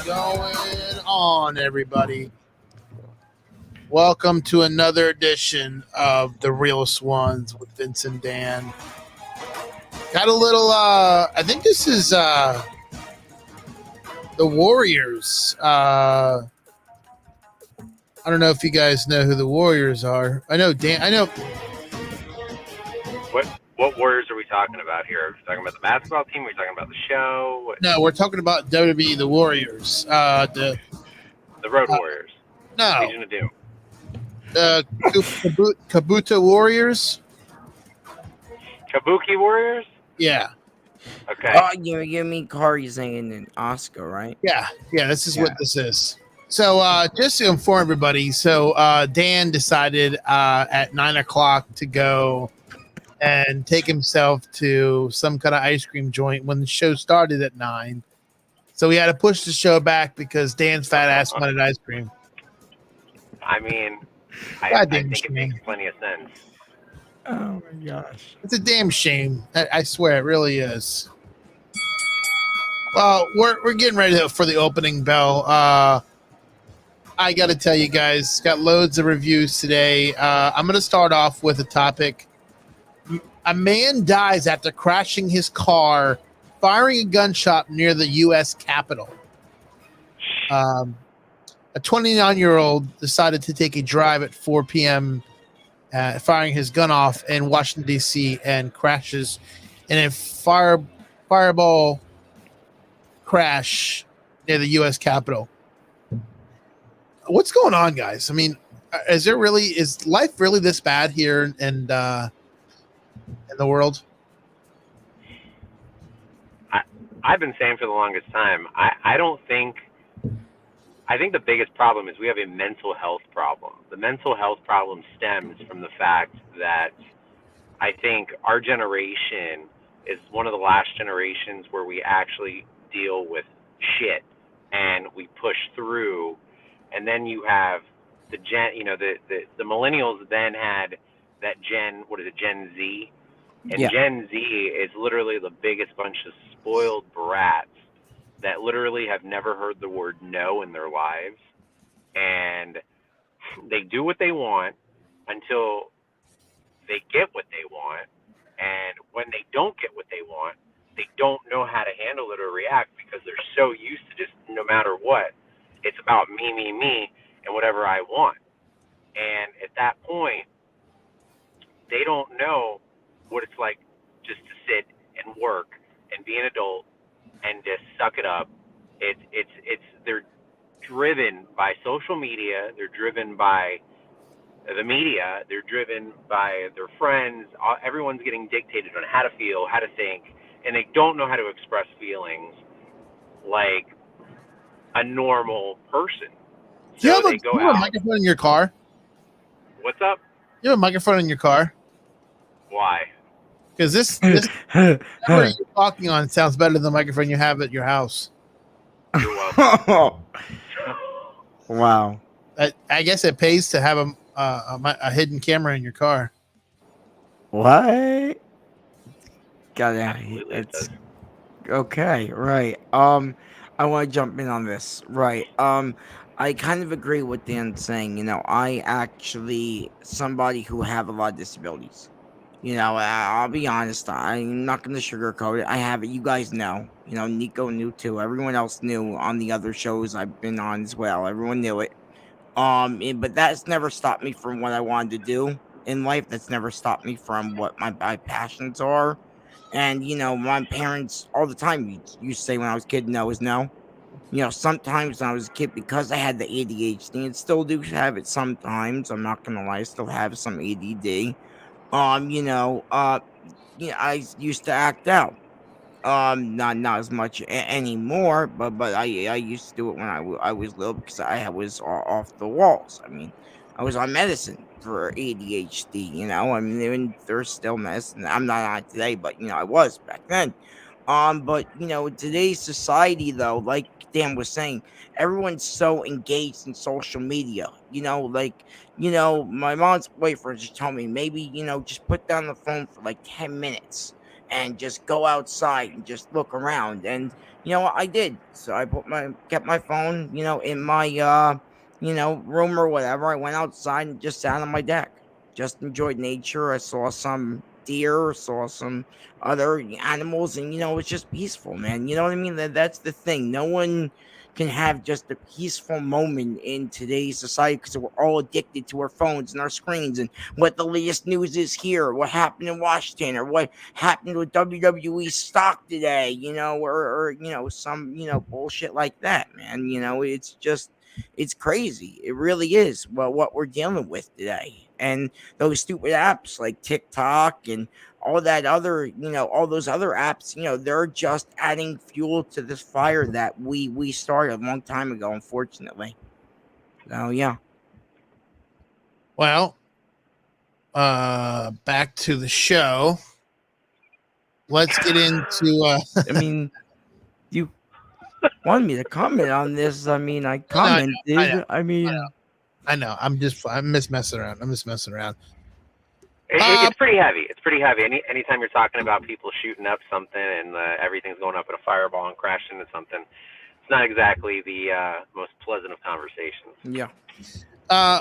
Going on, everybody? Welcome to another edition of The Real Swans with Vince and Dan. Got a little, I think this is the Warriors. I don't know if you guys know who the Warriors are. I know, Dan, I know. What Warriors are we talking about here? Are we talking about the basketball team? Are we talking about the show? No, we're talking about WWE, the Warriors. The Road Warriors. No. Legion of Doom. The Kabuto Warriors. Kabuki Warriors? Yeah. Okay. Oh, you mean Corey singing an Oscar, right? Yeah. This is what this is. So just to inform everybody, Dan decided at 9 o'clock to go and take himself to some kind of ice cream joint when the show started at 9. So we had to push the show back because Dan's fat ass wanted ice cream. I mean, I think it makes plenty of sense. Oh my gosh. It's a damn shame. I swear it really is. Well, we're getting ready for the opening bell. I got to tell you guys, got loads of reviews today. I'm going to start off with a topic. A man dies after crashing his car, firing a gunshot near the U.S. Capitol. A 29-year-old decided to take a drive at 4 p.m., firing his gun off in Washington, D.C., and crashes in a fireball crash near the U.S. Capitol. What's going on, guys? I mean, is life really this bad here in the world? I've been saying for the longest time, I think the biggest problem is we have a mental health problem. The mental health problem stems from the fact that I think our generation is one of the last generations where we actually deal with shit and we push through. And then you have the millennials then had that Gen Z? And yeah. Gen Z is literally the biggest bunch of spoiled brats that literally have never heard the word no in their lives. And they do what they want until they get what they want. And when they don't get what they want, they don't know how to handle it or react because they're so used to just no matter what, it's about me, and whatever I want. And at that point, they don't know what it's like just to sit and work and be an adult and just suck it up. They're driven by social media. They're driven by the media. They're driven by their friends. Everyone's getting dictated on how to feel, how to think, and they don't know how to express feelings like a normal person. Do you have a microphone in your car? What's up? You have a microphone in your car? Why? Because this whatever you're talking on sounds better than the microphone you have at your house. You're welcome. Wow. I guess it pays to have a hidden camera in your car. What? It's okay, right. I want to jump in on this. Right. I kind of agree with Dan saying, I actually somebody who have a lot of disabilities. I'll be honest. I'm not going to sugarcoat it. I have it. You guys know. Nico knew too. Everyone else knew on the other shows I've been on as well. Everyone knew it. But that's never stopped me from what I wanted to do in life. That's never stopped me from what my passions are. And, my parents all the time used to say when I was a kid, no is no. Sometimes when I was a kid, because I had the ADHD and still do have it sometimes, I'm not going to lie, I still have some ADD. I used to act out. Not as much anymore, but I used to do it when I was little because I was off the walls. I mean, I was on medicine for ADHD. I mean, there's still medicine. I'm not on today, but I was back then. But today's society, though, like Dan was saying, everyone's so engaged in social media. My mom's boyfriend just told me maybe just put down the phone for like 10 minutes. and just go outside and just look around. And you know what I did? So I kept my phone, in my room or whatever. I went outside and just sat on my deck, just enjoyed nature. I saw some deer, saw some other animals, and it's just peaceful, man. You know what I mean? That's the thing. No one can have just a peaceful moment in today's society because we're all addicted to our phones and our screens and what the latest news is here, what happened in Washington, or what happened with WWE stock today, or some bullshit like that, man. It's just it's crazy. It really is. Well, what we're dealing with today, and those stupid apps like TikTok and all that other, all those other apps, they're just adding fuel to this fire that we started a long time ago, unfortunately. So yeah. Well, back to the show. Let's get into. I mean, you wanted me to comment on this. I mean, I commented. I know. I'm just messing around. It's pretty heavy. It's pretty heavy. Anytime you're talking about people shooting up something and everything's going up in a fireball and crashing into something, it's not exactly the most pleasant of conversations. Yeah.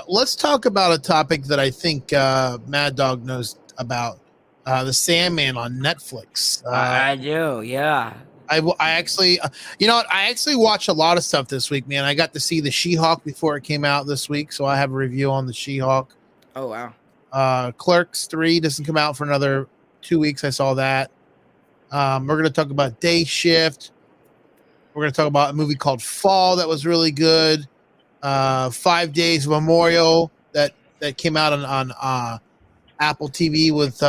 Let's talk about a topic that I think Maddog knows about. The Sandman on Netflix. I do, yeah. I actually, you know what? I actually watched a lot of stuff this week, man. I got to see the She-Hulk before it came out this week, so I have a review on the She-Hulk. Oh, wow. Clerks 3 doesn't come out for another 2 weeks. I saw that. We're going to talk about Day Shift. We're going to talk about a movie called Fall that was really good. 5 Days Memorial that came out on Apple TV with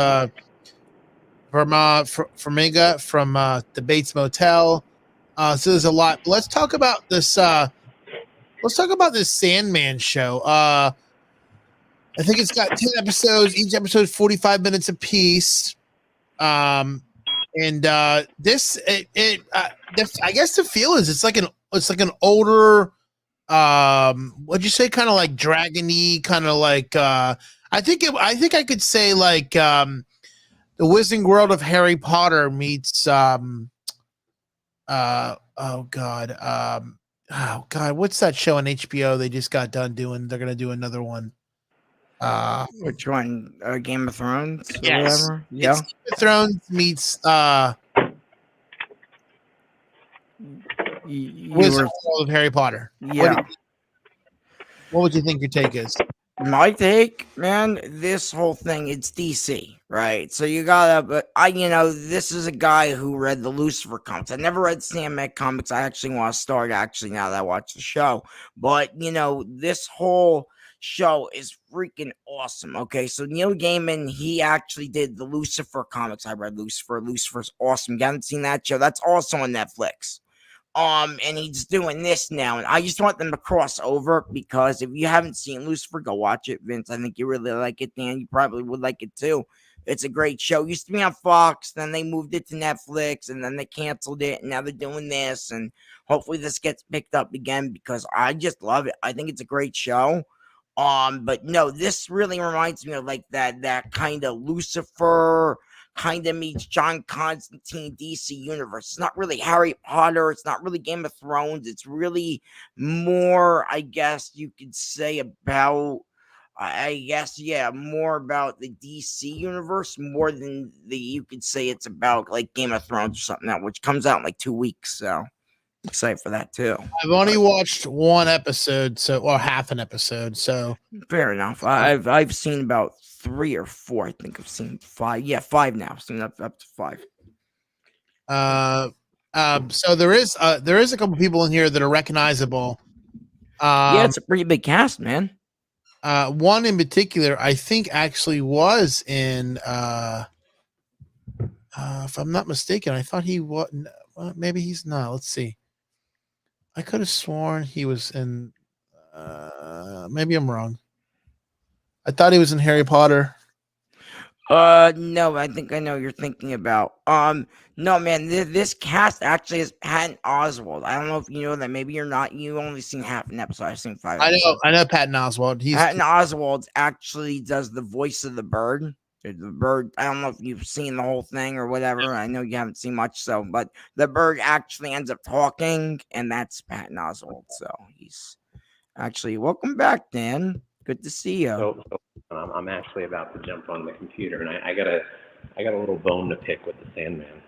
Vermiga from the Bates Motel. So there's a lot. Let's talk about this. Let's talk about this Sandman show. I think it's got 10 episodes. Each episode is 45 minutes apiece. And this, I guess the feel is it's like an older. What'd you say? Kind of like dragony, kind of like. I think I could say like the Wizarding World of Harry Potter meets oh god, what's that show on HBO they just got done doing? They're gonna do another one. Which one? Game of Thrones? Yes. Or whatever? Yeah. Game of Thrones meets Wizarding World of Harry Potter. Yeah. What would you think your take is? My take, man, this whole thing, it's DC, right? So you gotta, but this is a guy who read the Lucifer comics. I never read Sandman comics. I actually want to start, now that I watch the show. But, this whole show is freaking awesome. Okay, so Neil Gaiman, he actually did the Lucifer comics. I read Lucifer. Lucifer's awesome. You haven't seen that show? That's also on Netflix. And he's doing this now, and I just want them to cross over because if you haven't seen Lucifer, go watch it, Vince. I think you really like it, Dan. You probably would like it too. It's a great show. It used to be on Fox, then they moved it to Netflix, and then they canceled it, and now they're doing this, and hopefully this gets picked up again because I just love it. I think it's a great show. But no, this really reminds me of like that kind of Lucifer kind of meets John Constantine DC universe. It's not really Harry Potter. It's not really Game of Thrones. It's really more, I guess you could say about, more about the DC universe more than you could say it's about like Game of Thrones or something that which comes out in like 2 weeks. So excited for that too. I've only watched one episode, or half an episode. So fair enough. I've seen about 3 or 4. I think I've seen 5. Yeah, 5 now. I've seen up to 5. So there is a couple people in here that are recognizable. Yeah, it's a pretty big cast, man. One in particular, I think, actually was in. If I'm not mistaken, I thought he was. Well, maybe he's not. Let's see. I could have sworn he was in. Maybe I'm wrong. I thought he was in Harry Potter. No, I think I know what you're thinking about. No, man, this cast actually is Patton Oswalt. I don't know if you know that. Maybe you're not. You only seen half an episode. I've seen 5. I know Patton Oswalt. Patton Oswalt actually does the voice of the bird. The bird, I don't know if you've seen the whole thing or whatever. I know you haven't seen much, so, but the bird actually ends up talking, and that's Patton Oswalt. So he's actually, welcome back, Dan. Good to see you. So I'm actually about to jump on the computer, and I got a little bone to pick with the Sandman.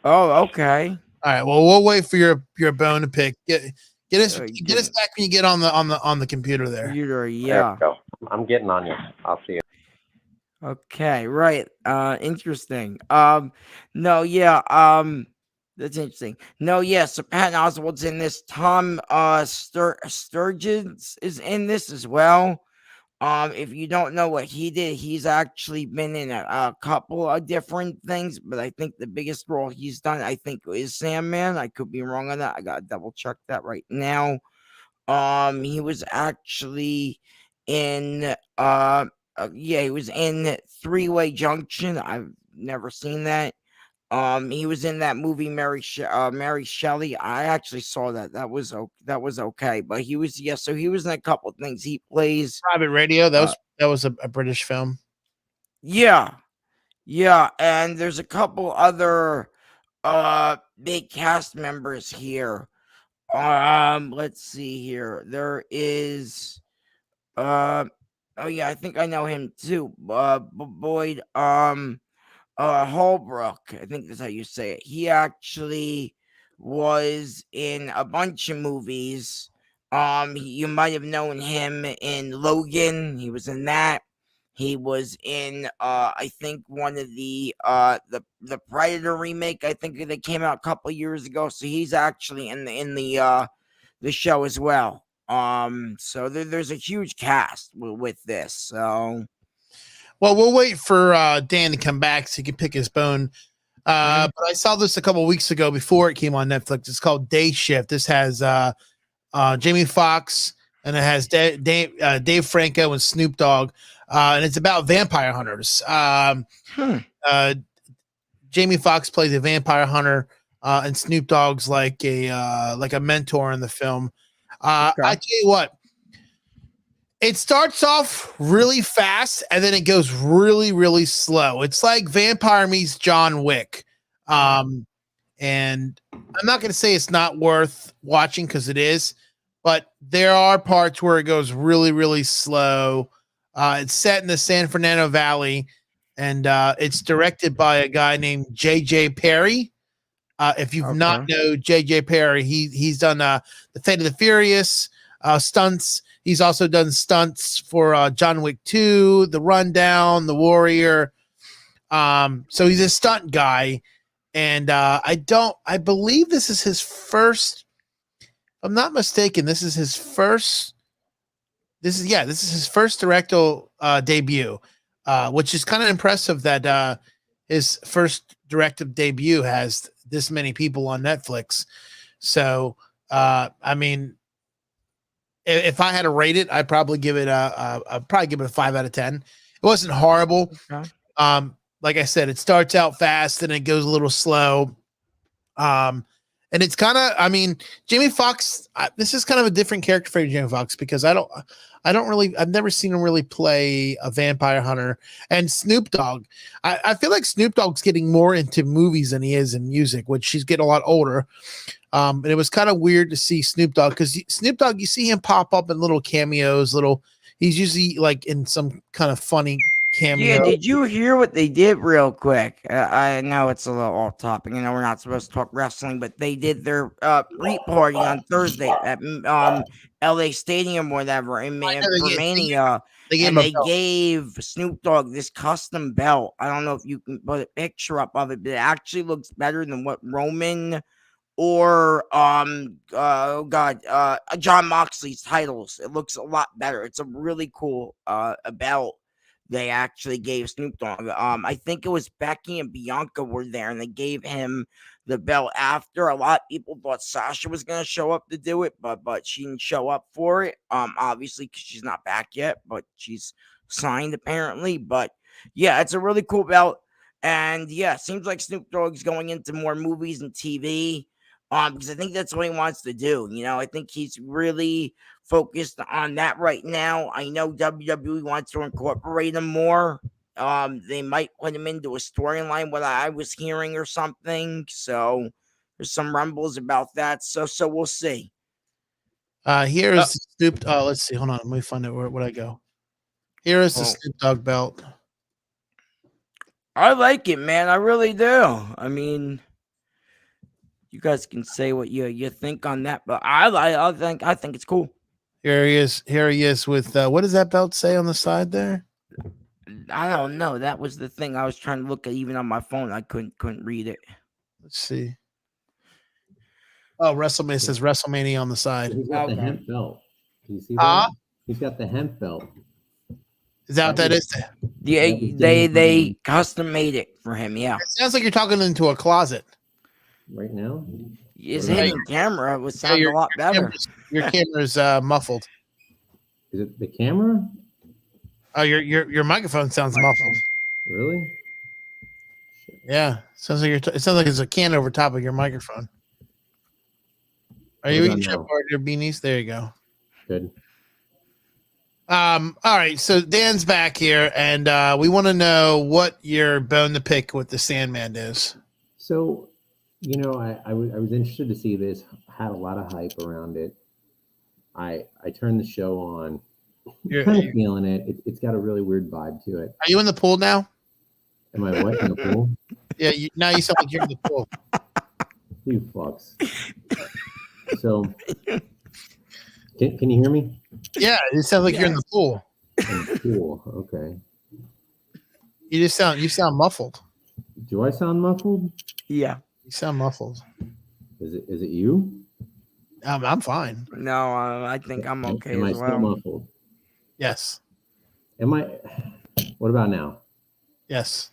Oh, okay. All right. Well, we'll wait for your bone to pick. Get us back when you get on the computer there. Computer, yeah. There we go. I'm getting on you. I'll see you. Okay, right. Interesting. No, yeah. That's interesting. No, yeah. So Patton Oswalt's in this. Tom Sturgeon is in this as well. If you don't know what he did, he's actually been in a couple of different things, but I think the biggest role he's done, I think, is Sandman. I could be wrong on that. I gotta double check that right now. He was actually in he was in Three-Way Junction. I've never seen that. He was in that movie Mary Shelley. I actually saw that. That was okay. But he was so he was in a couple of things. He plays Private Radio. That was a British film. Yeah, and there's a couple other big cast members here. Let's see here. There is oh yeah, I think I know him too. Boyd Holbrook, I think that's how you say it. He actually was in a bunch of movies. You might have known him in Logan. He was in that. He was in I think one of the Predator remake. I think that came out a couple years ago. So he's actually in the show as well. So there's a huge cast with this. So well, we'll wait for Dan to come back so he can pick his bone. But I saw this a couple weeks ago before it came on Netflix. It's called Day Shift. This has Jamie Foxx and it has Dave Franco and Snoop Dogg, and it's about vampire hunters. Jamie Foxx plays a vampire hunter, and Snoop Dogg's like a mentor in the film. I tell you what, it starts off really fast and then it goes really, really slow. It's like Vampire meets John Wick. And I'm not going to say it's not worth watching because it is, but there are parts where it goes really, really slow. It's set in the San Fernando Valley, and it's directed by a guy named J.J. Perry. If you've not know J.J. Perry, he's done the Fate of the Furious stunts. He's also done stunts for John Wick 2, The Rundown, The Warrior. So he's a stunt guy, and I believe this is his first. If I'm not mistaken, this is his first. This is his first directorial debut, which is kind of impressive that his first directive debut has this many people on Netflix. So, I mean, if I had to rate it, I'd probably give it a 5 out of 10. It wasn't horrible. Like I said, it starts out fast and it goes a little slow. And it's kind of, I mean, Jamie Foxx, this is kind of a different character for Jamie Foxx because I've never seen him really play a vampire hunter. And Snoop Dogg, I feel like Snoop Dogg's getting more into movies than he is in music, which he's getting a lot older. And it was kind of weird to see Snoop Dogg because Snoop Dogg, you see him pop up in little cameos, he's usually like in some kind of funny cameo. Yeah, did you hear what they did real quick? I know it's a little off topic. We're not supposed to talk wrestling, but they did their pre-party on Thursday at LA Stadium or whatever for Mania. They gave Snoop Dogg this custom belt. I don't know if you can put a picture up of it, but it actually looks better than what Roman or John Moxley's titles. It looks a lot better. It's a really cool belt they actually gave Snoop Dogg. I think it was Becky and Bianca were there, and they gave him the belt after. A lot of people thought Sasha was going to show up to do it, but she didn't show up for it. Obviously, because she's not back yet, but she's signed apparently. But yeah, it's a really cool belt. And yeah, it seems like Snoop Dogg's going into more movies and TV. Because I think that's what he wants to do. I think he's really focused on that right now. I know WWE wants to incorporate him more They might put him into a storyline, what I was hearing or something. So there's some rumbles about that. So we'll see. Here's the Snoop. Oh, let's see. Hold on. Let me find out where I go. Here is the Snoop Dogg belt. I like it, man. I really do. I mean, you guys can say what you think on that, but I think it's cool. Here he is. Here he is with what does that belt say on the side there? I don't know. That was the thing I was trying to look at, even on my phone. I couldn't read it. Let's see. Oh, WrestleMania. It says WrestleMania on the side. He's got the hemp belt. Do you see that? He's got the hemp belt. Is that what that is? Yeah, they custom made it for him. Yeah. It sounds like you're talking into a closet. Right now? His hidden camera would sound a lot better. Your camera's muffled. Is it the camera? Oh, your microphone sounds muffled. Really? Yeah, sounds like it sounds like there's a can over top of your microphone. Are you eating chip or your beanies? There you go. Good. All right, so Dan's back here, and we want to know what your bone to pick with the Sandman is. So, I was interested to see this. Had a lot of hype around it. I turned the show on. Kind of feeling it. It's got a really weird vibe to it. Are you in the pool now? Am I what, in the pool? Yeah, now you sound like you're in the pool. You fucks. So, can you hear me? Yeah, it sounds like you're in the pool. In the pool, okay. You sound muffled. Do I sound muffled? Yeah. You sound muffled. Is it you? I'm fine. No, I think I'm okay Am as I well. still muffled? Yes. Am I? What about now? Yes.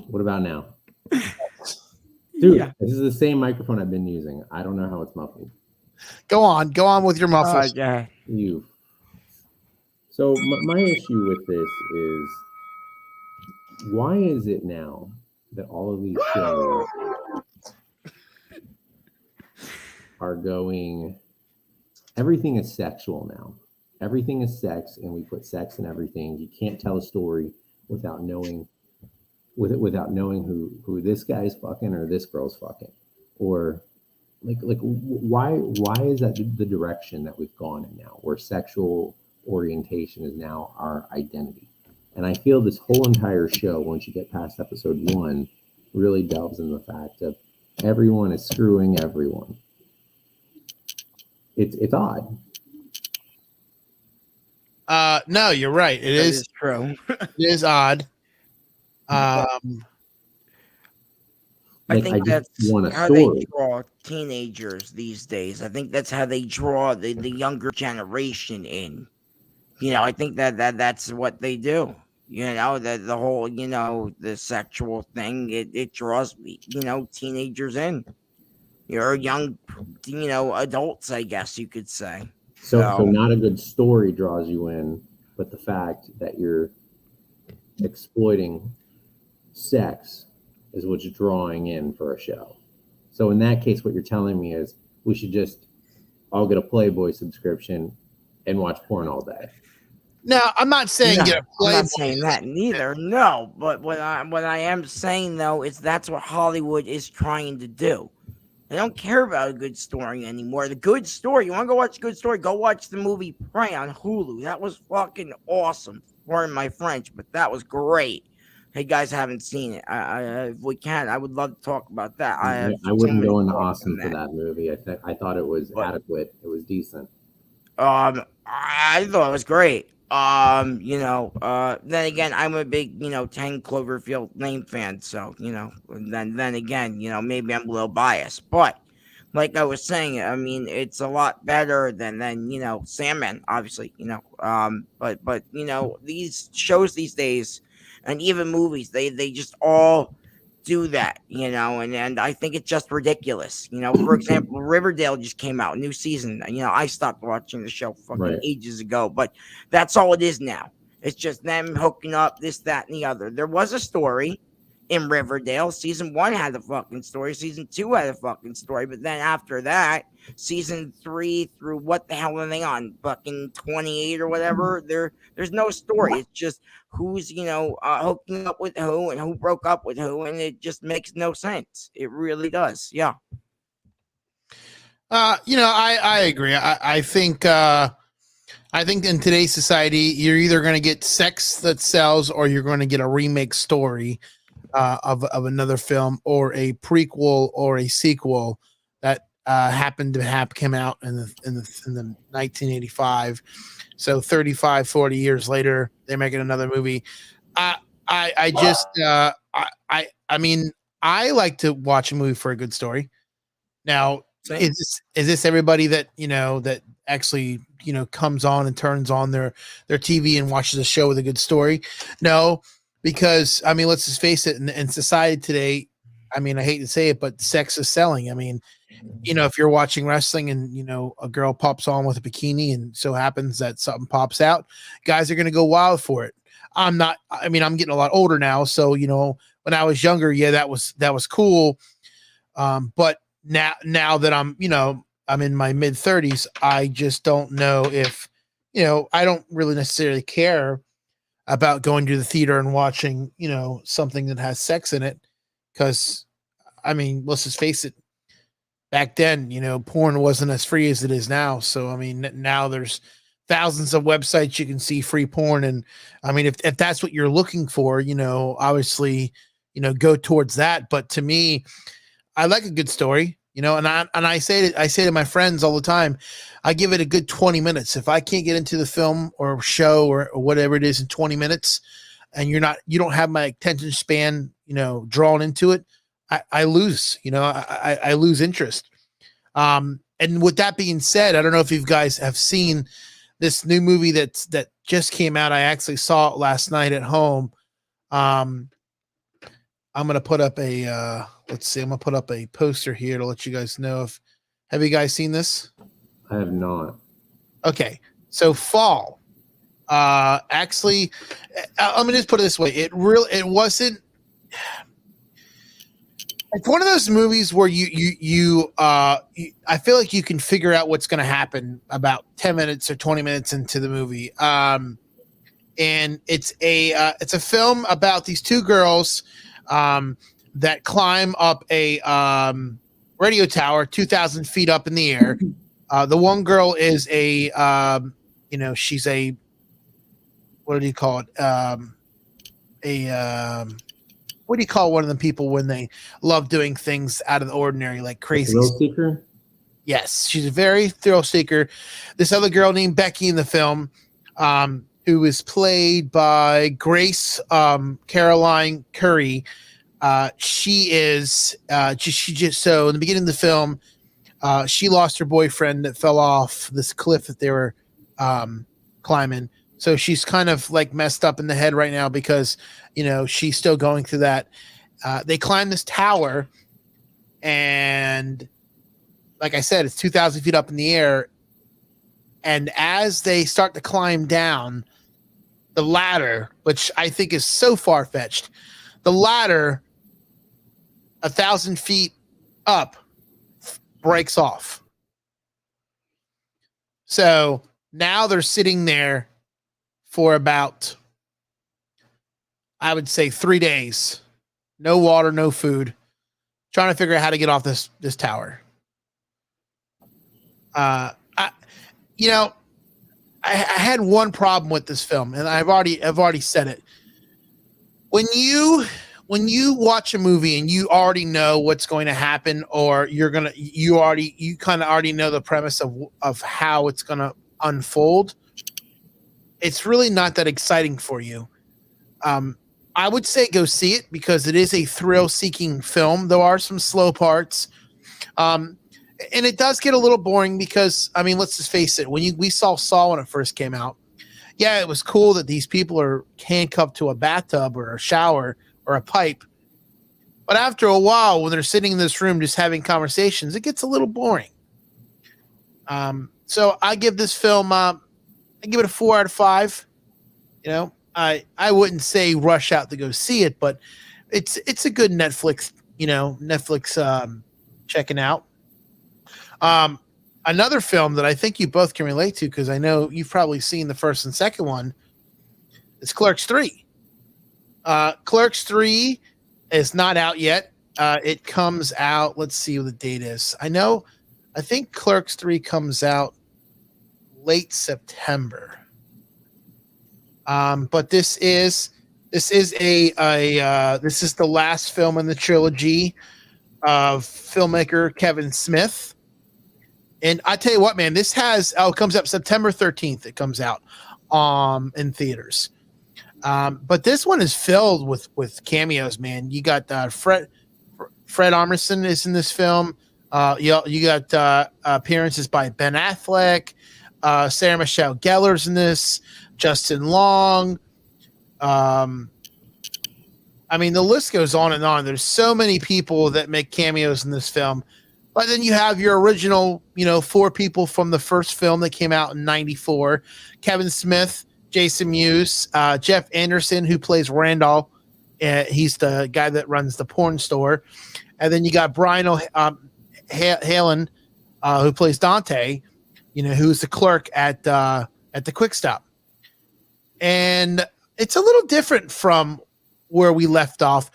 What about now? Dude, Yeah. This is the same microphone I've been using. I don't know how it's muffled. Go on with your muffles. Okay. You. So my issue with this is, why is it now that all of these shows are going, everything is sexual now. Everything is sex, and we put sex in everything. You can't tell a story without knowing who this guy's fucking or this girl's fucking, or why is that the direction that we've gone in now, where sexual orientation is now our identity? And I feel this whole entire show, once you get past episode 1, really delves in the fact of everyone is screwing everyone. It's odd. No, you're right. It is true. It is odd. I think that's how they draw teenagers these days. I think that's how they draw the younger generation in. I think that's what they do. The whole, the sexual thing, it draws, teenagers in. You're young, adults, I guess you could say. So not a good story draws you in, but the fact that you're exploiting sex is what's drawing in for a show. So in that case, what you're telling me is we should just all get a Playboy subscription and watch porn all day. No, I'm not saying get a Playboy. I'm not saying that neither. No, but what I am saying though is that's what Hollywood is trying to do. They don't care about a good story anymore. The good story, you want to go watch a good story? Go watch the movie Prey on Hulu. That was fucking awesome. Pardon my French, but that was great. Hey, guys, haven't seen it. If we can, I would love to talk about that. I wouldn't go into awesome for that movie. I thought it was adequate. It was decent. I thought it was great. Then again, I'm a big, 10 Cloverfield Lane fan. So, then again, maybe I'm a little biased, but like I was saying, I mean, it's a lot better than Sandman, obviously, but these shows these days and even movies, they just all do that, and I think it's just ridiculous. For example, Riverdale just came out, new season. I stopped watching the show fucking ages ago, but that's all it is now. It's just them hooking up, this, that, and the other. There was a story, in Riverdale. Season 1 had a fucking story. Season 2 had a fucking story. But then after that, season 3 through what the hell are they on? Fucking 28 or whatever. There's no story. It's just who's, hooking up with who and who broke up with who. And it just makes no sense. It really does. Yeah. I agree. I think in today's society, you're either going to get sex that sells or you're going to get a remake story of another film or a prequel or a sequel that happened to have come out in the 1985. So 35, 40 years later, they're making another movie. I mean, I like to watch a movie for a good story. Now, is this everybody that that actually comes on and turns on their TV and watches a show with a good story? No, because I mean, let's just face it. In society today, I mean, I hate to say it, but sex is selling. I mean, if you're watching wrestling and a girl pops on with a bikini and so happens that something pops out, guys are going to go wild for it. I'm getting a lot older now, so when I was younger, yeah, that was cool. But now that I'm in my mid 30s, I just don't know if, I don't really necessarily care about going to the theater and watching, something that has sex in it. Cause I mean, let's just face it. Back then, porn wasn't as free as it is now. So, I mean, now there's thousands of websites you can see free porn. And I mean, if that's what you're looking for, obviously, go towards that. But to me, I like a good story, and I say to my friends all the time, I give it a good 20 minutes. If I can't get into the film or show or whatever it is in 20 minutes, and you don't have my attention span, drawn into it, I lose, I lose interest. And with that being said, I don't know if you guys have seen this new movie that just came out. I actually saw it last night at home. I'm gonna put up a let's see. I'm gonna put up a poster here to let you guys know if. Have you guys seen this? I have not. Okay, so Fall. Actually, let me just put it this way. It wasn't. It's one of those movies where I feel like you can figure out what's going to happen about 10 minutes or 20 minutes into the movie. And it's a film about these two girls that climb up a radio tower 2,000 feet up in the air. The one girl is she's a, what do you call it? What do you call one of the people when they love doing things out of the ordinary, like crazy? Thrill seeker? Yes, she's a very thrill seeker. This other girl named Becky in the film, who is played by Grace Caroline Curry. She is she just so in the beginning of the film, she lost her boyfriend that fell off this cliff that they were climbing. So she's kind of like messed up in the head right now because, she's still going through that. They climb this tower and like I said, it's 2,000 feet up in the air. And as they start to climb down the ladder, which I think is so far-fetched, the ladder 1,000 feet up breaks off. So now they're sitting there for about, I would say 3 days, no water, no food, trying to figure out how to get off this tower. I had one problem with this film, and I've already said it. When you watch a movie and you already know what's going to happen, or you kind of already know the premise of how it's going to unfold, it's really not that exciting for you. I would say go see it because it is a thrill-seeking film. There are some slow parts. And it does get a little boring because, I mean, let's just face it. We saw Saw when it first came out. Yeah, it was cool that these people are handcuffed to a bathtub or a shower or a pipe. But after a while, when they're sitting in this room just having conversations, it gets a little boring. So I give this film, I give it a 4 out of 5. I wouldn't say rush out to go see it, but it's a good Netflix, checking out. Another film that I think you both can relate to, because I know you've probably seen the first and second one, is Clerks 3. Clerks 3 is not out yet. It comes out, let's see what the date is. I think Clerks 3 comes out late September. But this is this is the last film in the trilogy of filmmaker Kevin Smith. And I tell you what, man, it comes up September 13th. It comes out in theaters. But this one is filled with cameos, man. You got Fred Armisen is in this film. You got appearances by Ben Affleck, Sarah Michelle Gellar's in this, Justin Long. I mean, the list goes on and on. There's so many people that make cameos in this film. But then you have your original, 4 people from the first film that came out in '94. Kevin Smith, Jason Mewes, Jeff Anderson, who plays Randall. He's the guy that runs the porn store. And then you got Brian Halen, who plays Dante, who's the clerk at the Quick Stop. And it's a little different from where we left off.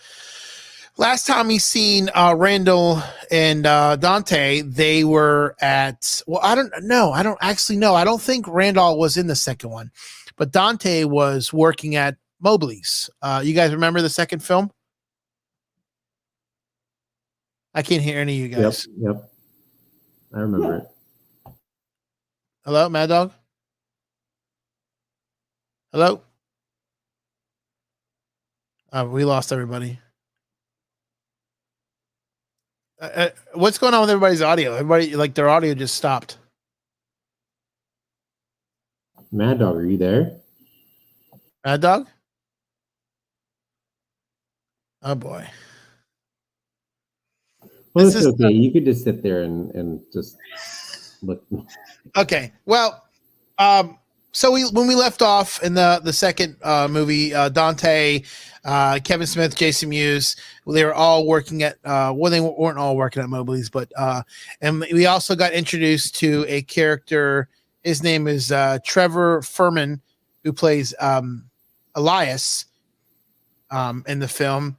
Last time we seen Randall and Dante, they were at, I don't know. I don't actually know. I don't think Randall was in the second one, but Dante was working at Mobley's. You guys remember the second film? I can't hear any of you guys. Yep. I remember it. Hello, Maddog? Hello? We lost everybody. What's going on with everybody's audio? Everybody, their audio just stopped. Maddog, are you there? Maddog? Oh boy. Well, it's okay. You could just sit there and just look. Okay. Well, so when we left off in the second movie, Dante, Kevin Smith, Jason Mewes, they were all working at they weren't all working at Mobley's, but and we also got introduced to a character. His name is Trevor Furman, who plays Elias in the film,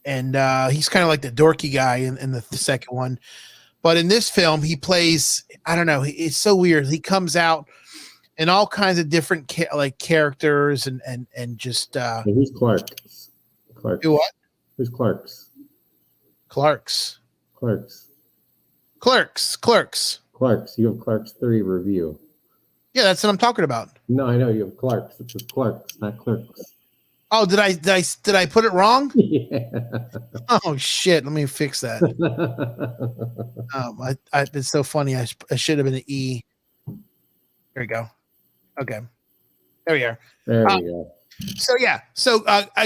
and he's kind of like the dorky guy in the second one. But in this film, he plays, I don't know, it's so weird. He comes out in all kinds of different characters and just who's Clerks? Clerks. Do what? Who's Clerks? Clerks. Clerks. Clerks. Clerks. Clerks. You have Clerks 3 review. Yeah, that's what I'm talking about. No, I know you have Clerks. It's just Clerks, not Clerks. Oh, did I put it wrong? Yeah. Oh shit! Let me fix that. It's so funny. I should have been an E. There we go. Okay, there we are. There we go. So yeah,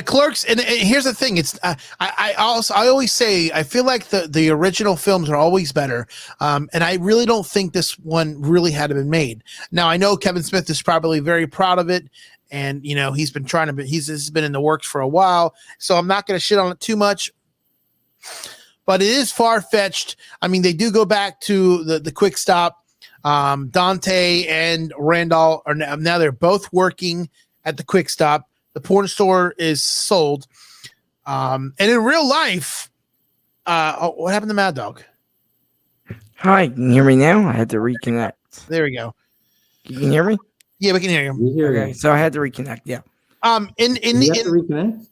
Clerks, and here's the thing: it's I always say I feel like the original films are always better, and I really don't think this one really had been made. Now I know Kevin Smith is probably very proud of it, and he's been this has been in the works for a while, so I'm not going to shit on it too much. But it is far fetched. I mean, they do go back to the Quick Stop. Dante and Randall are now they're both working at the Quick Stop. The porn store is sold. And in real life, what happened to Maddog? Hi, can you hear me now? I had to reconnect. There we go. You can hear me? Yeah, we can hear you. Okay, so I had to reconnect. Yeah. You have to reconnect?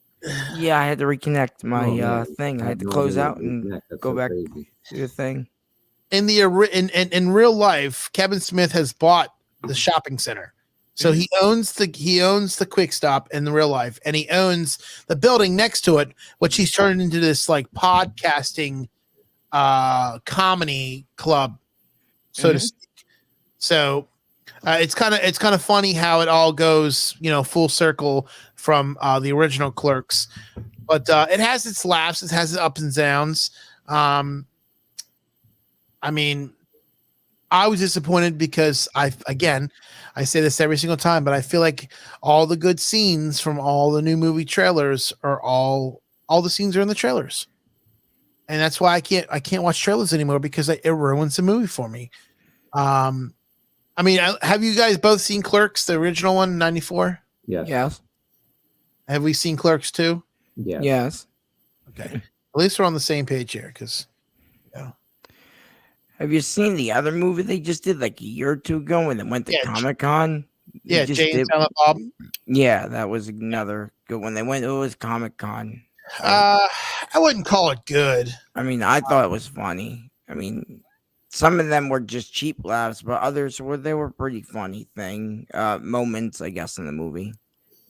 Yeah, I had to reconnect my thing. I had to close out and go back crazy. to the thing. In real life, Kevin Smith has bought the shopping center. So he owns the Quick Stop in the real life, and he owns the building next to it, which he's turned into this podcasting comedy club, so to speak. So it's kind of funny how it all goes, full circle from the original Clerks. But it has its laughs, it has its ups and downs. I mean, I was disappointed because I say this every single time, but I feel like all the good scenes from all the new movie trailers are all all the scenes are in the trailers, and that's why I can't watch trailers anymore because it ruins the movie for me. I mean, have you guys both seen Clerks, the original one, 94? Yes. Yes. Have we seen Clerks too? Yes. Yes. Okay, at least we're on the same page here because. Have you seen the other movie they just did like a year or two ago when it went to Yeah, Comic-Con? Yeah, Jay and Silent Bob. Yeah, that was another good one. They went. It was Comic-Con. I wouldn't call it good. I mean, I thought it was funny. I mean, some of them were just cheap laughs, but others were pretty funny moments, I guess, in the movie.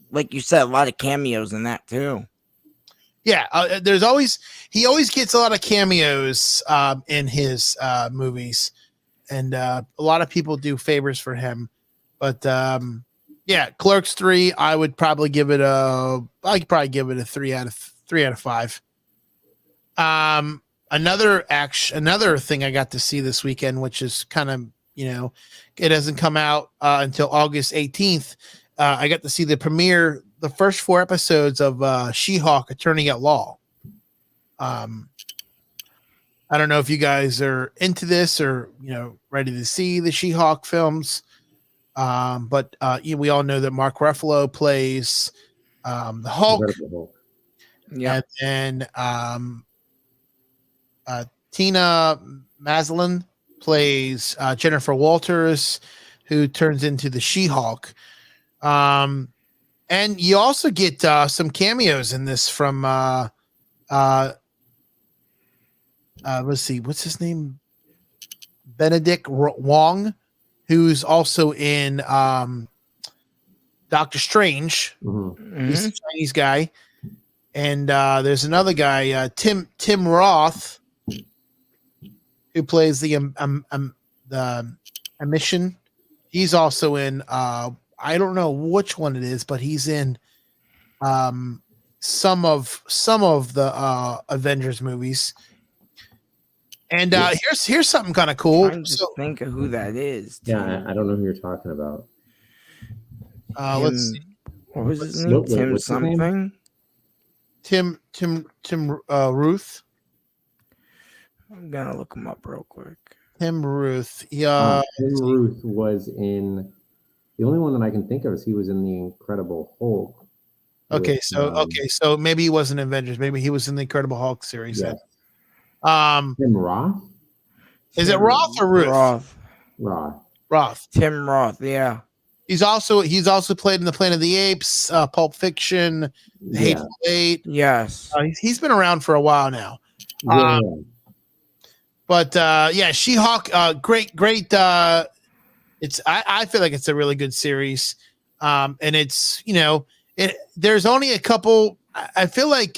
Like you said, a lot of cameos in that too. Yeah, he always gets a lot of cameos in his movies, and a lot of people do favors for him. But yeah, Clerks 3, I would probably give it a 3 out of 5. Another thing I got to see this weekend, which is kind of, it doesn't come out until August 18th. I got to see the first 4 episodes of She-Hulk Attorney at Law. I don't know if you guys are into this or, ready to see the She-Hulk films. But we all know that Mark Ruffalo plays the Hulk. Yeah. And Tina Maslin plays Jennifer Walters, who turns into the She-Hulk. And you also get some cameos in this from let's see, what's his name? Benedict Wong, who's also in Doctor Strange. Mm-hmm. He's a Chinese guy. And there's another guy, Tim Roth, who plays the Emission. He's also in I don't know which one it is, but he's in some of the Avengers movies. And here's something kind of cool. I'm just think of who that is. Yeah, I don't know who you're talking about. Let's see. What was his name? Tim something. Tim Ruth. I'm gonna look him up real quick. Tim Ruth. Yeah. Tim Ruth was in. The only one that I can think of is he was in the Incredible Hulk. Okay, so maybe he wasn't Avengers. Maybe he was in the Incredible Hulk series. Yes. Then. Tim Roth. Is it Roth or Ruth? Roth. Tim Roth. Yeah. He's also played in the Planet of the Apes, Pulp Fiction, The Hateful Eight. Yes. He's been around for a while now. Yeah. But She-Hulk, great. I feel like it's a really good series, and it's there's only a couple. I feel like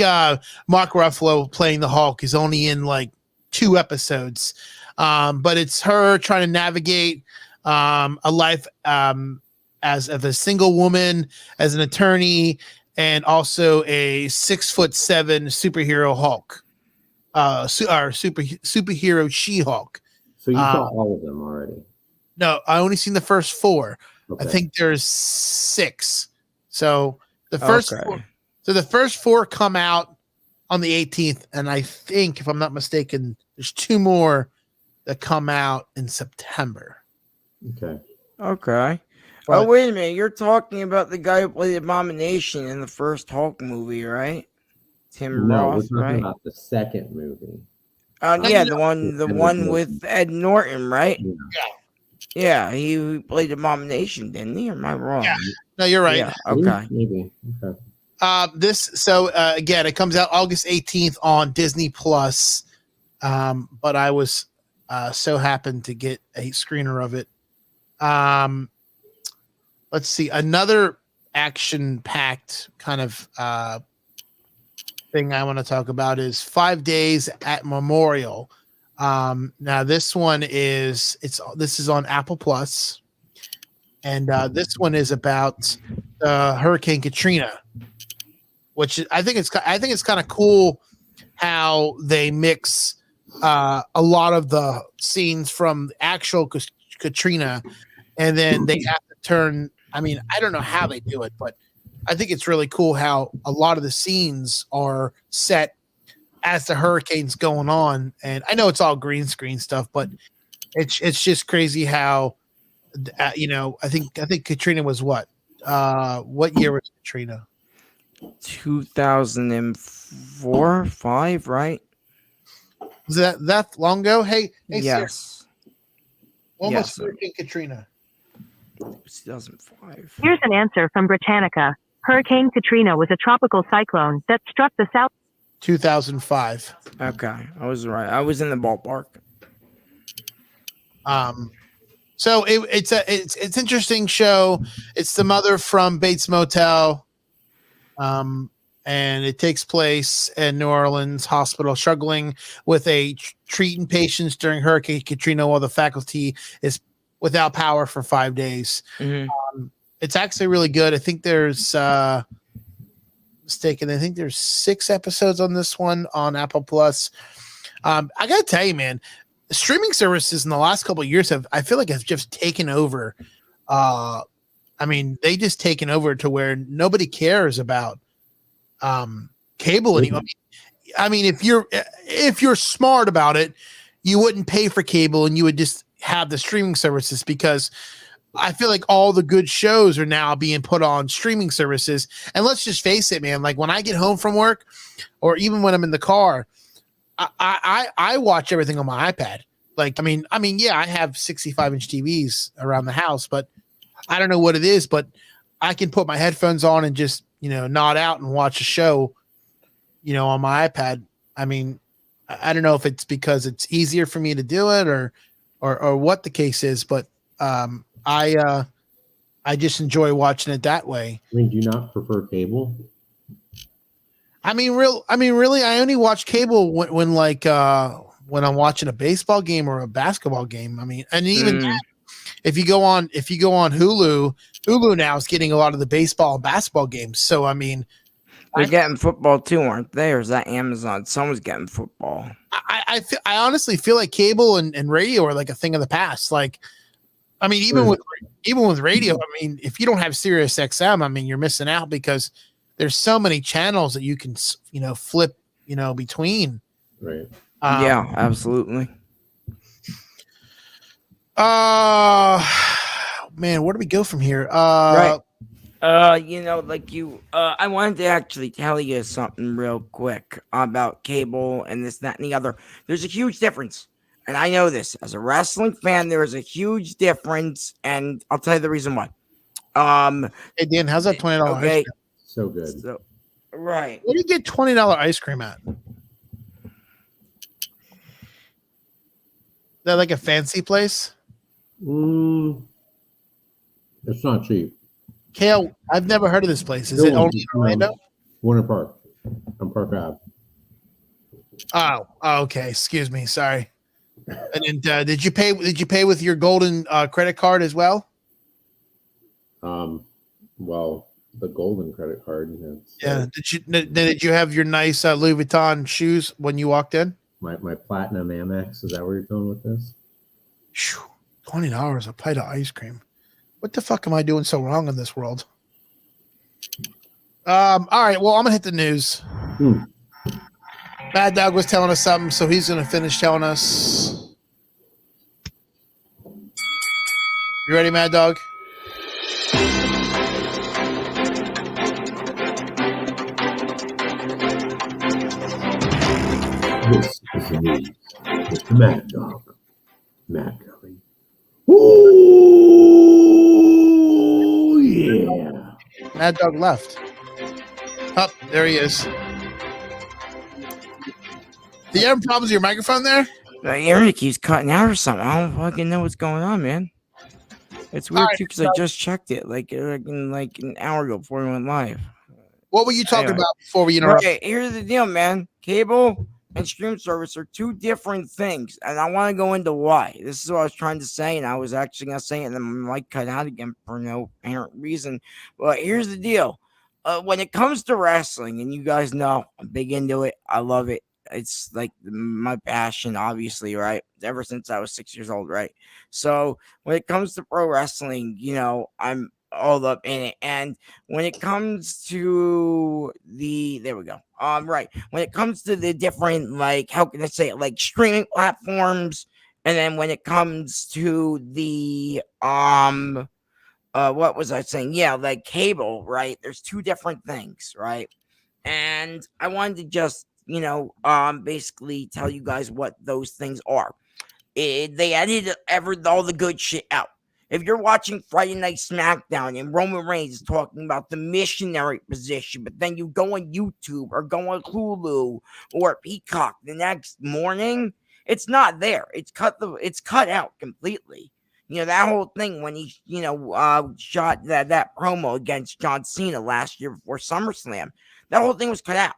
Mark Ruffalo playing the Hulk is only in like 2 episodes, but it's her trying to navigate a life as of a single woman, as an attorney, and also a 6'7" superhero Hulk, superhero She-Hulk. So you saw all of them already? No, I only seen the first 4. Okay. I think there's 6. So the first 4 come out on the 18th, and I think, if I'm not mistaken, there's 2 more that come out in September. Okay. Oh, wait a minute. You're talking about the guy who played Abomination in the first Hulk movie, right? Tim Roth, we're talking right? about the second movie. Yeah, the one with Ed Norton, right? Yeah, he played Abomination, didn't he? Or am I wrong? Yeah. No, you're right. Yeah, okay. Maybe. Okay. Again, it comes out August 18th on Disney Plus. But I was so happened to get a screener of it. Let's see, another action-packed kind of thing I want to talk about is 5 Days at Memorial. Now this one is on Apple Plus, and this one is about Hurricane Katrina, which I think it's kind of cool how they mix a lot of the scenes from the actual Katrina, and then they have to turn. I mean, I don't know how they do it, but I think it's really cool how a lot of the scenes are set as the hurricane's going on, and I know it's all green screen stuff, but it's just crazy how I think Katrina was what year was Katrina? 2004, 5, right? Was that long ago? Hey, Sarah, Yes. when was Yes. Hurricane Katrina? 2005. Here's an answer from Britannica. Hurricane Katrina was a tropical cyclone that struck the south. 2005. Okay, I was right. I was in the ballpark. So it's an interesting show. It's the mother from Bates Motel, and it takes place in New Orleans hospital, struggling with treating patients during Hurricane Katrina while the faculty is without power for 5 days. Mm-hmm. It's actually really good. I think there's mistaken. I think there's 6 episodes on this one on Apple Plus. I gotta tell you, man, streaming services in the last couple of years have just taken over. They just taken over to where nobody cares about cable anymore. I mean, if you're smart about it, you wouldn't pay for cable and you would just have the streaming services, because I feel like all the good shows are now being put on streaming services. And let's just face it, man, like when I get home from work or even when I'm in the car, I watch everything on my iPad. Like, yeah, I have 65-inch TVs around the house, but I don't know what it is, but I can put my headphones on and just, nod out and watch a show, on my iPad. I mean, I don't know if it's because it's easier for me to do it or what the case is, but I just enjoy watching it that way. I mean, do you not prefer cable? Really, I only watch cable when I'm watching a baseball game or a basketball game. I mean, and even then, if you go on Hulu now is getting a lot of the baseball and basketball games. So I mean, they're getting football too, aren't they? Or is that Amazon? Someone's getting football. I honestly feel like cable and radio are like a thing of the past. Like, I mean, even with radio, I mean, if you don't have Sirius XM, I mean, you're missing out because there's so many channels that you can, flip, between. Right. Yeah, absolutely. Man, where do we go from here? Right. I wanted to actually tell you something real quick about cable and this, that, and the other. There's a huge difference. And I know this as a wrestling fan, there is a huge difference. And I'll tell you the reason why. Hey, Dan, how's that $20 ice cream? So good. Right. Where do you get $20 ice cream at? Is that like a fancy place? It's not cheap. Kale, I've never heard of this place. Is it only in Orlando? Winter Park. On Park Ave. Oh, okay. Excuse me. Sorry. And then, did you pay with your golden credit card as well? Well, the golden credit card. Yeah. Did you have your nice Louis Vuitton shoes when you walked in? My platinum Amex. Is that where you're going with this? $20 a plate of ice cream. What the fuck am I doing so wrong in this world? All right. Well, I'm gonna hit the news. Maddog was telling us something, so he's gonna finish telling us. You ready, Maddog? This is the news with the Maddog. Matt Kelly. Ooh, yeah. Maddog left. Oh, there he is. Do you have problems with your microphone there? Eric keeps cutting out or something. I don't fucking know what's going on, man. It's weird too because I just checked it like an hour ago before we went live. What were you talking about before we interrupted? Okay, here's the deal, man. Cable and stream service are two different things, and I want to go into why. This is what I was trying to say, and I was actually going to say it, and then my mic cut out again for no apparent reason. But here's the deal. When it comes to wrestling, and you guys know I'm big into it, I love it. It's like my passion, obviously, right? Ever since I was 6 years old, right? So when it comes to pro wrestling, I'm all up in it. And when it comes to there we go. Right. When it comes to the different, like, how can I say it, like streaming platforms, and then when it comes to the what was I saying? Yeah, like cable, right? There's two different things, right? And I wanted to just, basically tell you guys what those things are. They edited all the good shit out. If you're watching Friday Night SmackDown and Roman Reigns is talking about the missionary position, but then you go on YouTube or go on Hulu or Peacock the next morning, it's not there. It's cut out completely. That whole thing when he, shot that promo against John Cena last year before SummerSlam, that whole thing was cut out.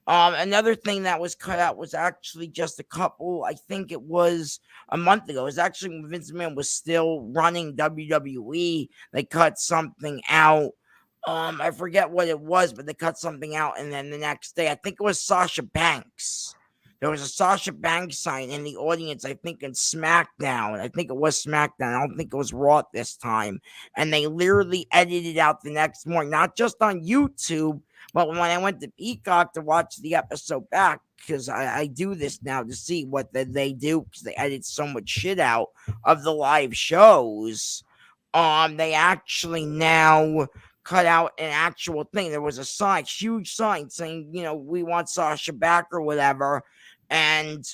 Another thing that was cut out was actually just a couple, I think it was a month ago. It was actually when Vince McMahon was still running WWE. They cut something out. I forget what it was, but they cut something out. And then the next day, I think it was Sasha Banks. There was a Sasha Banks sign in the audience, I think in SmackDown. I think it was SmackDown. I don't think it was Raw this time. And they literally edited out the next morning, not just on YouTube, but when I went to Peacock to watch the episode back, because I do this now to see what they do, because they edit so much shit out of the live shows, they actually now cut out an actual thing. There was a sign, huge sign saying, we want Sasha back or whatever, and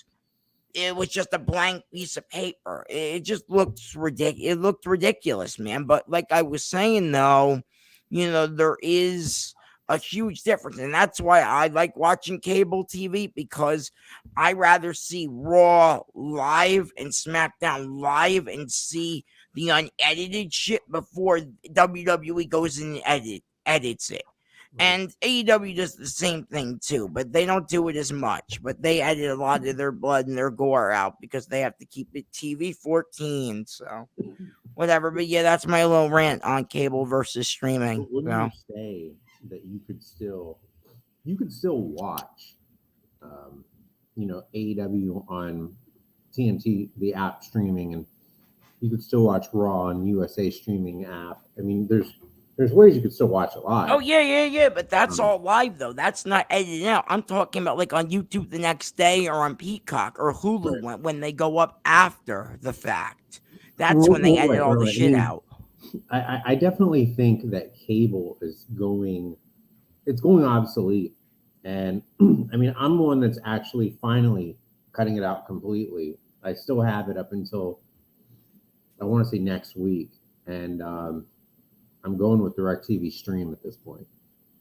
it was just a blank piece of paper. It just looked ridiculous. It looked ridiculous, man. But like I was saying, though, there is a huge difference, and that's why I like watching cable TV, because I rather see Raw live and SmackDown live and see the unedited shit before WWE goes and edits it. And AEW does the same thing too, but they don't do it as much. But they edit a lot of their blood and their gore out because they have to keep it TV 14. So whatever. But yeah, that's my little rant on cable versus streaming. Wouldn't you say that you could still watch, AEW on TNT, the app streaming, and you could still watch Raw on USA streaming app. I mean, there's ways you could still watch it live. Oh yeah. But that's all live though. That's not edited out. I'm talking about like on YouTube the next day or on Peacock or Hulu when they go up after the fact. That's when they edit all the shit out. I definitely think that cable is going obsolete. And I mean, I'm one that's actually finally cutting it out completely. I still have it up until, I want to say, next week. And I'm going with DirecTV Stream at this point.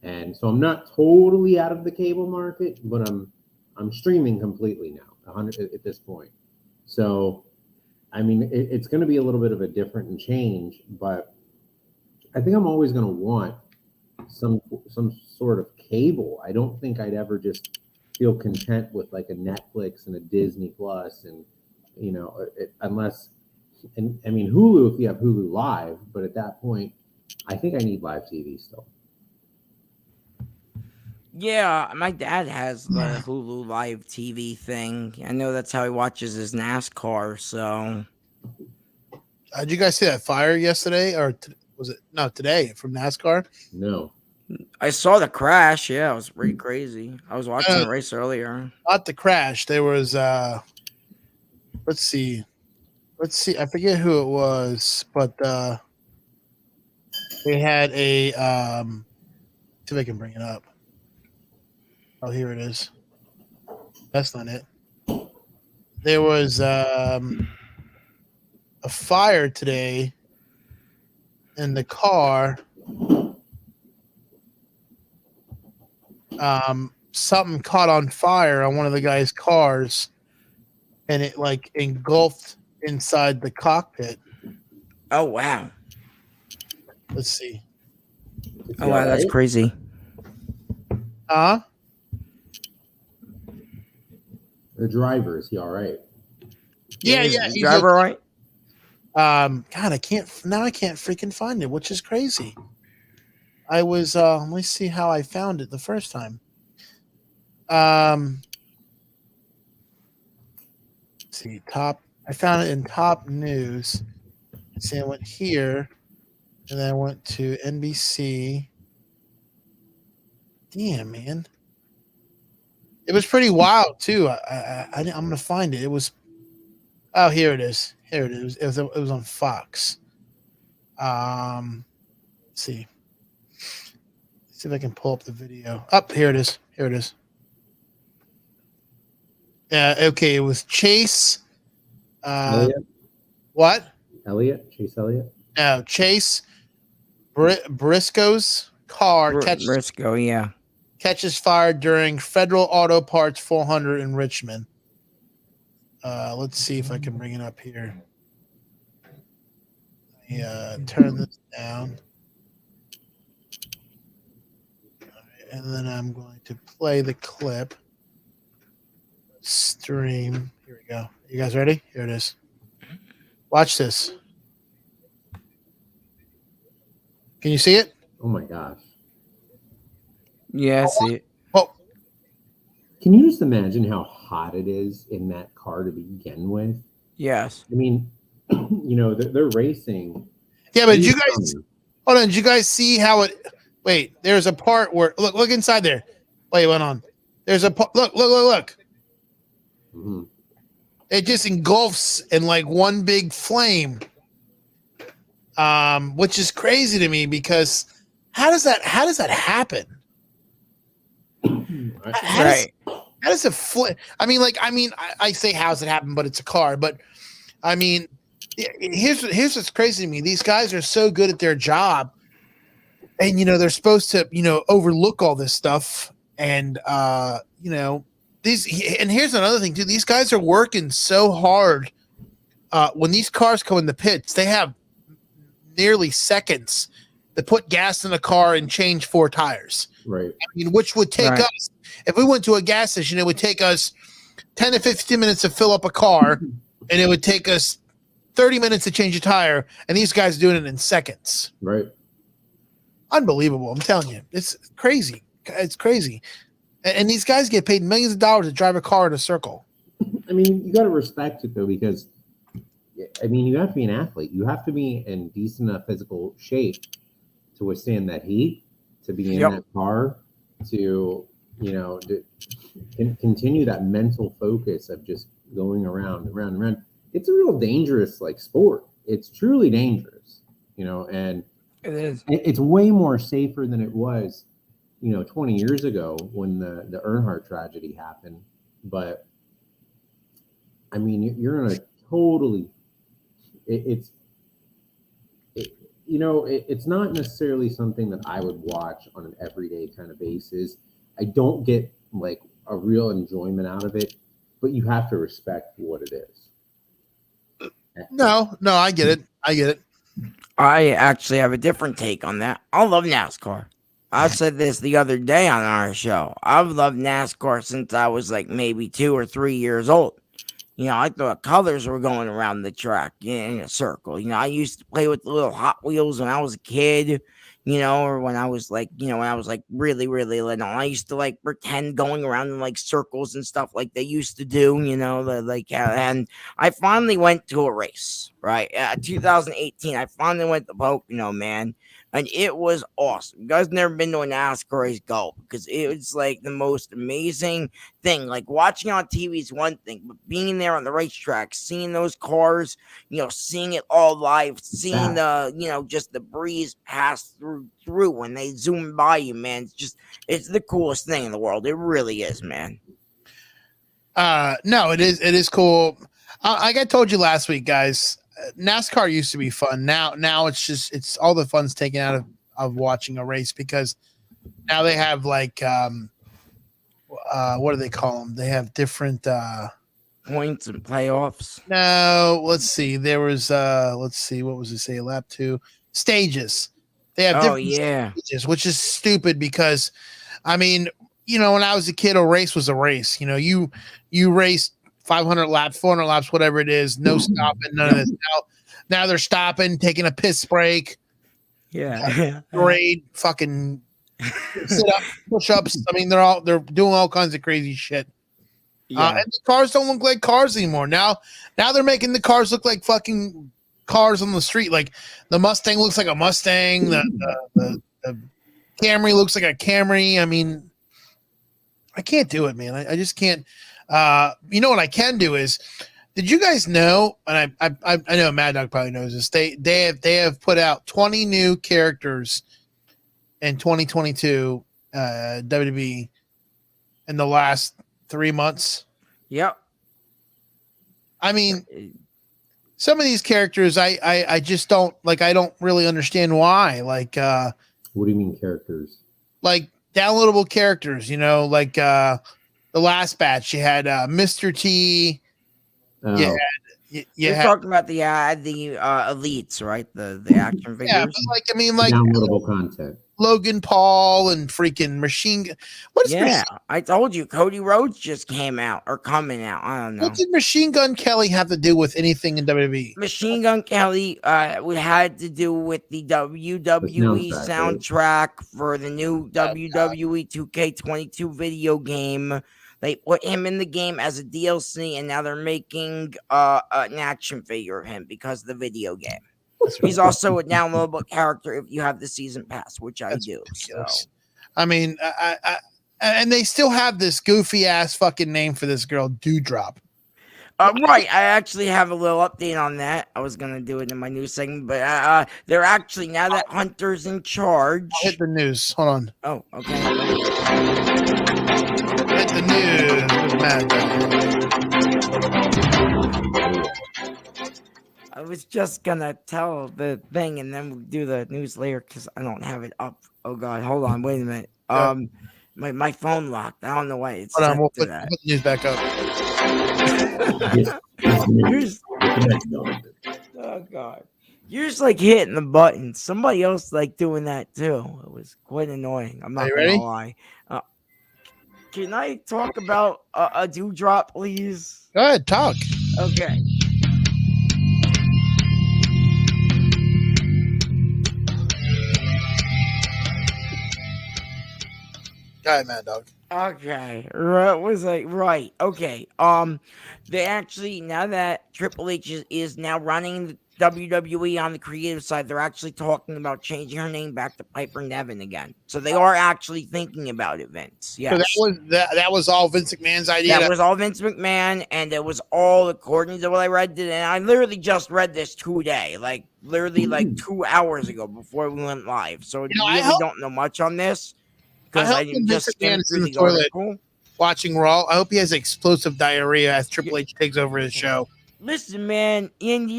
And so I'm not totally out of the cable market, but I'm streaming completely now, 100 at this point. So, I mean, it's going to be a little bit of a different change, but I think I'm always going to want some sort of cable. I don't think I'd ever just feel content with like a Netflix and a Disney Plus, and unless, and I mean Hulu if you have Hulu Live, but at that point, I think I need live TV still. Yeah, my dad has the Hulu Live TV thing. I know that's how he watches his NASCAR. So, did you guys see that fire yesterday, or was it today from NASCAR? No, I saw the crash. Yeah, it was pretty crazy. I was watching the race earlier. Not the crash. There was let's see. I forget who it was, but they had a see if I can bring it up. Oh, here it is. That's not it. There was a fire today in the car. Something caught on fire on one of the guy's cars, and it like engulfed inside the cockpit. Oh wow! Let's see. Oh wow, that's crazy. The driver, is he all right? Yeah. He's driver right. God, I can't freaking find it, which is crazy. I was let me see how I found it the first time. Let's see, I found it in top news. See, I went here. And then I went to NBC. Damn, man. It was pretty wild too. I'm gonna find it. It was. Oh, here it is. Here it is. It was on Fox. Let's see. Let's see if I can pull up the video. Up here it is. Here it is. Okay, it was Chase. Elliott? What? Chase Elliott? No, Chase Briscoe's car Briscoe, yeah. catches fire during Federal Auto Parts 400 in Richmond. Let's see if I can bring it up here. Turn this down. And then I'm going to play the clip. Stream. Here we go. You guys ready? Here it is. Watch this. Can you see it? Oh my gosh. Yeah, I see it. Oh, Can you just imagine how hot it is in that car to begin with? Yes. I mean, they're racing. yeah, but did you guys hold on? Did you guys see how it? Wait, there's a part where look inside there. Wait, went on. There's a look. Mhm. It just engulfs in like one big flame, which is crazy to me because how does that happen? Right. How does it flip? I say how's it happen, but it's a car. But I mean, here's what's crazy to me. These guys are so good at their job, and they're supposed to overlook all this stuff, and these. And here's another thing too. These guys are working so hard. When these cars go in the pits, they have nearly seconds to put gas in a car and change 4 tires. Right. I mean, which would take us, if we went to a gas station, it would take us 10 to 15 minutes to fill up a car, and it would take us 30 minutes to change a tire, and these guys doing it in seconds. Right. Unbelievable. I'm telling you. It's crazy. It's crazy. And these guys get paid millions of dollars to drive a car in a circle. I mean, you got to respect it, though, because, you have to be an athlete. You have to be in decent enough physical shape to withstand that heat, to be in that car, to continue that mental focus of just going around and around and around. It's a real dangerous sport. It's truly dangerous, and It is. it's way more safer than it was 20 years ago when the Earnhardt tragedy happened. But I mean, you're in a totally it's not necessarily something that I would watch on an everyday kind of basis. I don't get a real enjoyment out of it, but you have to respect what it is. No, I get it. I actually have a different take on that. I love NASCAR. I said this the other day on our show. I've loved NASCAR since I was maybe 2 or 3 years old. I thought colors were going around the track in a circle. I used to play with the little Hot Wheels when I was a kid, or when I was really, really little. I used to pretend going around in circles and stuff like they used to do, and I finally went to a race, right? 2018, I finally went to Pocono, man. And it was awesome. You guys never been to a NASCAR race, go, because it was the most amazing thing. Watching on TV is one thing, but being there on the racetrack, seeing those cars, seeing it all live, seeing the, just the breeze pass through when they zoom by you, man. It's the coolest thing in the world. It really is, man. No, it is cool. Like I told you last week, guys, NASCAR used to be fun. Now it's all the fun's taken out of watching a race because now they have what do they call them? They have different Points and playoffs. No, let's see. There was what was it say? Lap 2 stages. They have different stages, which is stupid because when I was a kid, a race was a race. You raced 500 laps, 400 laps, whatever it is, no stopping, none of this. Now they're stopping, taking a piss break. Yeah. Parade, fucking sit up, push ups. They're doing all kinds of crazy shit. Yeah. And the cars don't look like cars anymore. Now they're making the cars look like fucking cars on the street. Like the Mustang looks like a Mustang. The Camry looks like a Camry. I mean, I can't do it, man. I just can't. You know what I can do is, did you guys know? And I know Maddog probably knows this. They have put out 20 new characters in 2022 WWE in the last 3 months. Yep. I mean, some of these characters I just don't like. I don't really understand why. Like, What do you mean characters? like downloadable characters, you know, like the last batch you had Mr. T. Oh, You're talking about the elites, right? The action figures. Yeah, but like I mean, like downloadable content. Logan Paul and freaking Machine Gun. Yeah, I told you, Cody Rhodes just came out or coming out. I don't know. What did Machine Gun Kelly have to do with anything in WWE? Machine Gun Kelly had to do with the WWE soundtrack for the new WWE 2K22 video game. They put him in the game as a DLC, and now they're making an action figure of him because of the video game. He's also a downloadable character if you have the season pass, which I do. So. I mean, I and they still have this goofy ass fucking name for this girl, Dewdrop. Right, I actually have a little update on that. I was gonna do it in my news segment, but they're actually, now that Hunter's in charge. I'll hit the news. Hold on. Oh, okay. Hit the news with Maddog. I was just gonna tell the thing and then we'll do the news later because I don't have it up. Oh god, hold on, wait a minute. My phone locked. I don't know why it's Hold on, we'll set to put that. the news back up. Oh god, you're just like hitting the button. Somebody else like doing that too. It was quite annoying. I'm not you gonna ready? lie. Can I talk about a dewdrop, please? Go ahead, talk. Okay. Go ahead, Maddog. Okay, right. Okay, they actually, now that Triple H is now running the WWE on the creative side, they're actually talking about changing her name back to Piper Niven again. So they are actually thinking about it, Vince. Yes. So that was all Vince McMahon's idea. That was all Vince McMahon, and it was all according to what I read. And I literally just read this today, like literally like 2 hours ago before we went live. So I really don't know much on this. Because I didn't just skim through the article. Watching Raw. I hope he has explosive diarrhea as Triple H takes over his show. Listen, man, and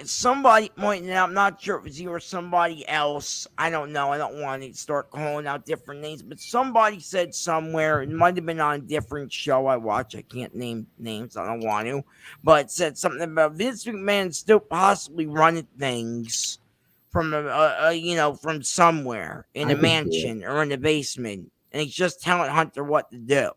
somebody pointed out, I'm not sure if it was you or somebody else. I don't know. I don't want to start calling out different names, but somebody said somewhere, it might have been on a different show I watch. I can't name names. I don't want to. But it said something about Vince McMahon still possibly running things from from somewhere in a mansion or in the basement, and he's just telling Hunter what to do.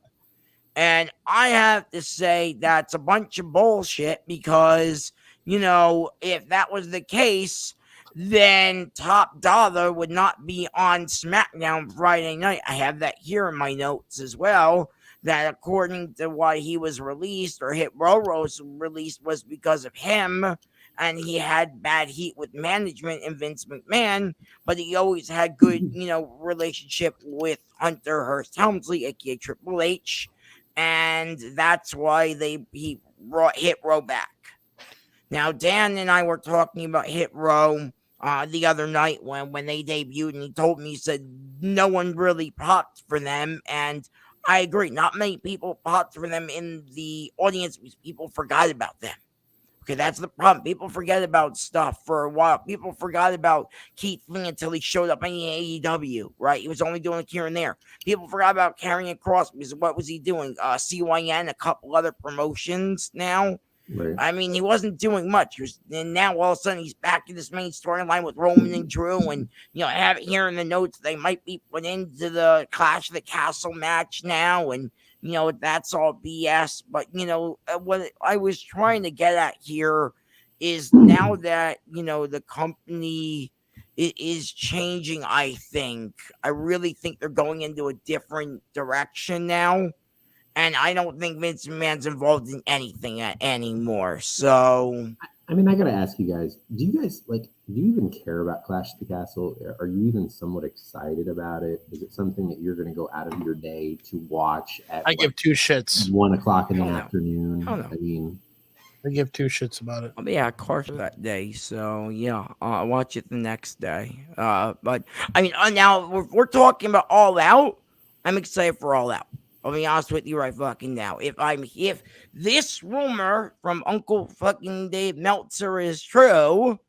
And I have to say that's a bunch of bullshit because, if that was the case, then Top Dollar would not be on SmackDown Friday night. I have that here in my notes as well, that according to why he was released or Hit Row was released was because of him. And he had bad heat with management and Vince McMahon, but he always had good, relationship with Hunter Hearst Helmsley, aka Triple H, and that's why he brought Hit Row back. Now, Dan and I were talking about Hit Row the other night when they debuted, and he told me, he said no one really popped for them, and I agree. Not many people popped for them in the audience because people forgot about them. Okay, that's the problem. People forget about stuff for a while. People forgot about Keith Lee until he showed up in AEW, right? He was only doing it here and there. People forgot about Karrion Kross because what was he doing? CYN, a couple other promotions now. Right. I mean, he wasn't doing much. And now all of a sudden he's back in this main storyline with Roman and Drew. And, I have it here in the notes. They might be put into the Clash of the Castle match now. And, that's all BS. But, what I was trying to get at here is now that, the company is changing, I really think they're going into a different direction now. And I don't think Vince McMahon's involved in anything anymore. So I mean, I gotta ask you guys: do you guys like? Do you even care about Clash of the Castle? Are you even somewhat excited about it? Is it something that you're going to go out of your day to watch at I give 2 shits. 1 o'clock in the Hell no. afternoon? Hell no. I mean, I give 2 shits about it. I'll be at Carter that day, so yeah, I'll watch it the next day. But I mean, now we're talking about All Out. I'm excited for All Out. I'll be honest with you right fucking now. If this rumor from Uncle fucking Dave Meltzer is true,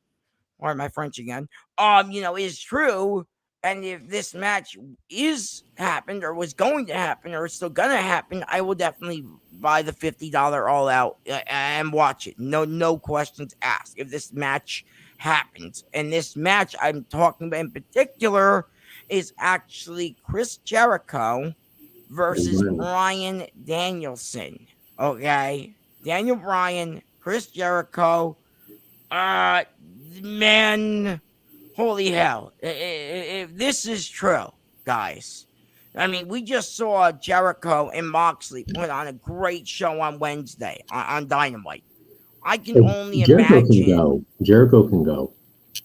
or my French again, is true, and if this match is happened or was going to happen or is still gonna happen, I will definitely buy the $50 All Out and watch it. No questions asked. If this match happens, and this match I'm talking about in particular is actually Chris Jericho versus Bryan Danielson. Okay, Daniel Bryan, Chris Jericho. Man, holy hell. If this is true, guys, I mean, we just saw Jericho and Moxley put on a great show on Wednesday on Dynamite. I can only imagine. Jericho can go.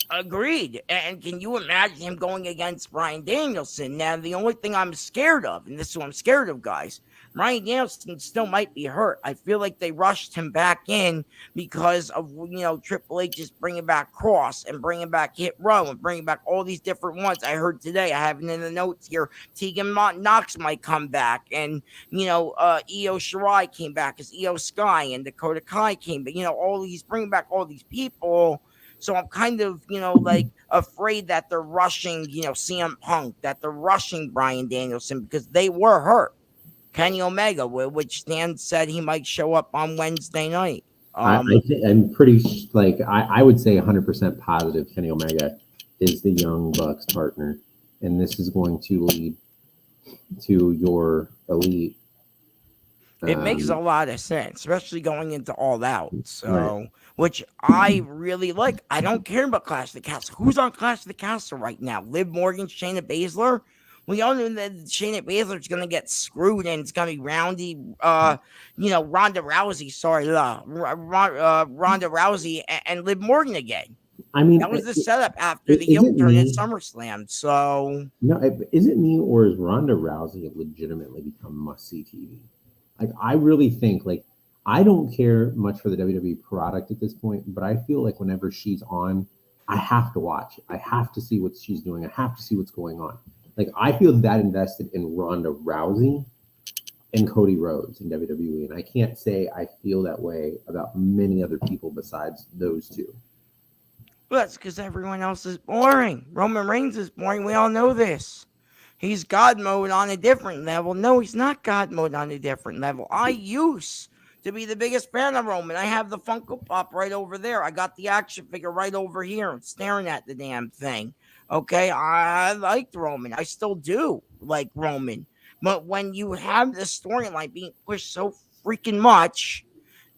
Agreed. And can you imagine him going against Bryan Danielson? Now, the only thing I'm scared of, and this is what I'm scared of, guys, Bryan Danielson still might be hurt. I feel like they rushed him back in because of, Triple H is bringing back Cross and bringing back Hit Row and bringing back all these different ones. I heard today, I have it in the notes here, Tegan Knox might come back. And, Io Shirai came back as Io Sky and Dakota Kai came back. Bringing back all these people. So I'm kind of, afraid that they're rushing, CM Punk, that they're rushing Bryan Danielson because they were hurt. Kenny Omega, which Stan said he might show up on Wednesday night. I'm pretty, I would say 100% positive Kenny Omega is the Young Bucks partner. And this is going to lead to your Elite. It makes a lot of sense, especially going into All Out. So, right. Which I really like. I don't care about Clash of the Castle. Who's on Clash of the Castle right now? Liv Morgan, Shayna Baszler. We all know that Shayna Baszler is going to get screwed, and it's going to be Ronda Rousey. Sorry, Ronda Rousey and Liv Morgan again. I mean, that was the setup after the heel turn at SummerSlam. So, no, is it me or is Ronda Rousey legitimately become must-see TV? Like, I really think, I don't care much for the WWE product at this point, but I feel like whenever she's on, I have to watch it. I have to see what she's doing. I have to see what's going on. I feel that invested in Ronda Rousey and Cody Rhodes in WWE, and I can't say I feel that way about many other people besides those two. Well, that's because everyone else is boring. Roman Reigns is boring. We all know this. He's God mode on a different level. No, he's not God mode on a different level. I used to be the biggest fan of Roman. I have the Funko Pop right over there. I got the action figure right over here. I'm staring at the damn thing. Okay, I liked Roman. I still do like Roman. But when you have the storyline being pushed so freaking much,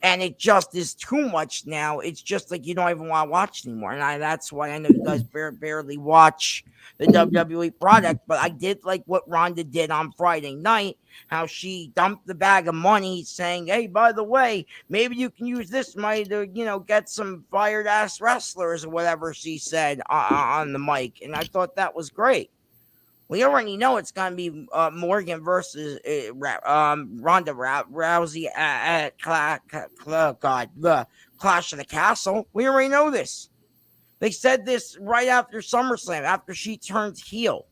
and it just is too much now, it's just like you don't even want to watch anymore. And that's why I know you guys barely watch the WWE product, but I did like what Ronda did on Friday night, how she dumped the bag of money saying, hey, by the way, maybe you can use this money to, get some fired ass wrestlers or whatever she said on the mic. And I thought that was great. We already know it's going to be Morgan versus Ronda Rousey at Clash of the Castle. We already know this. They said this right after SummerSlam, after she turned heel.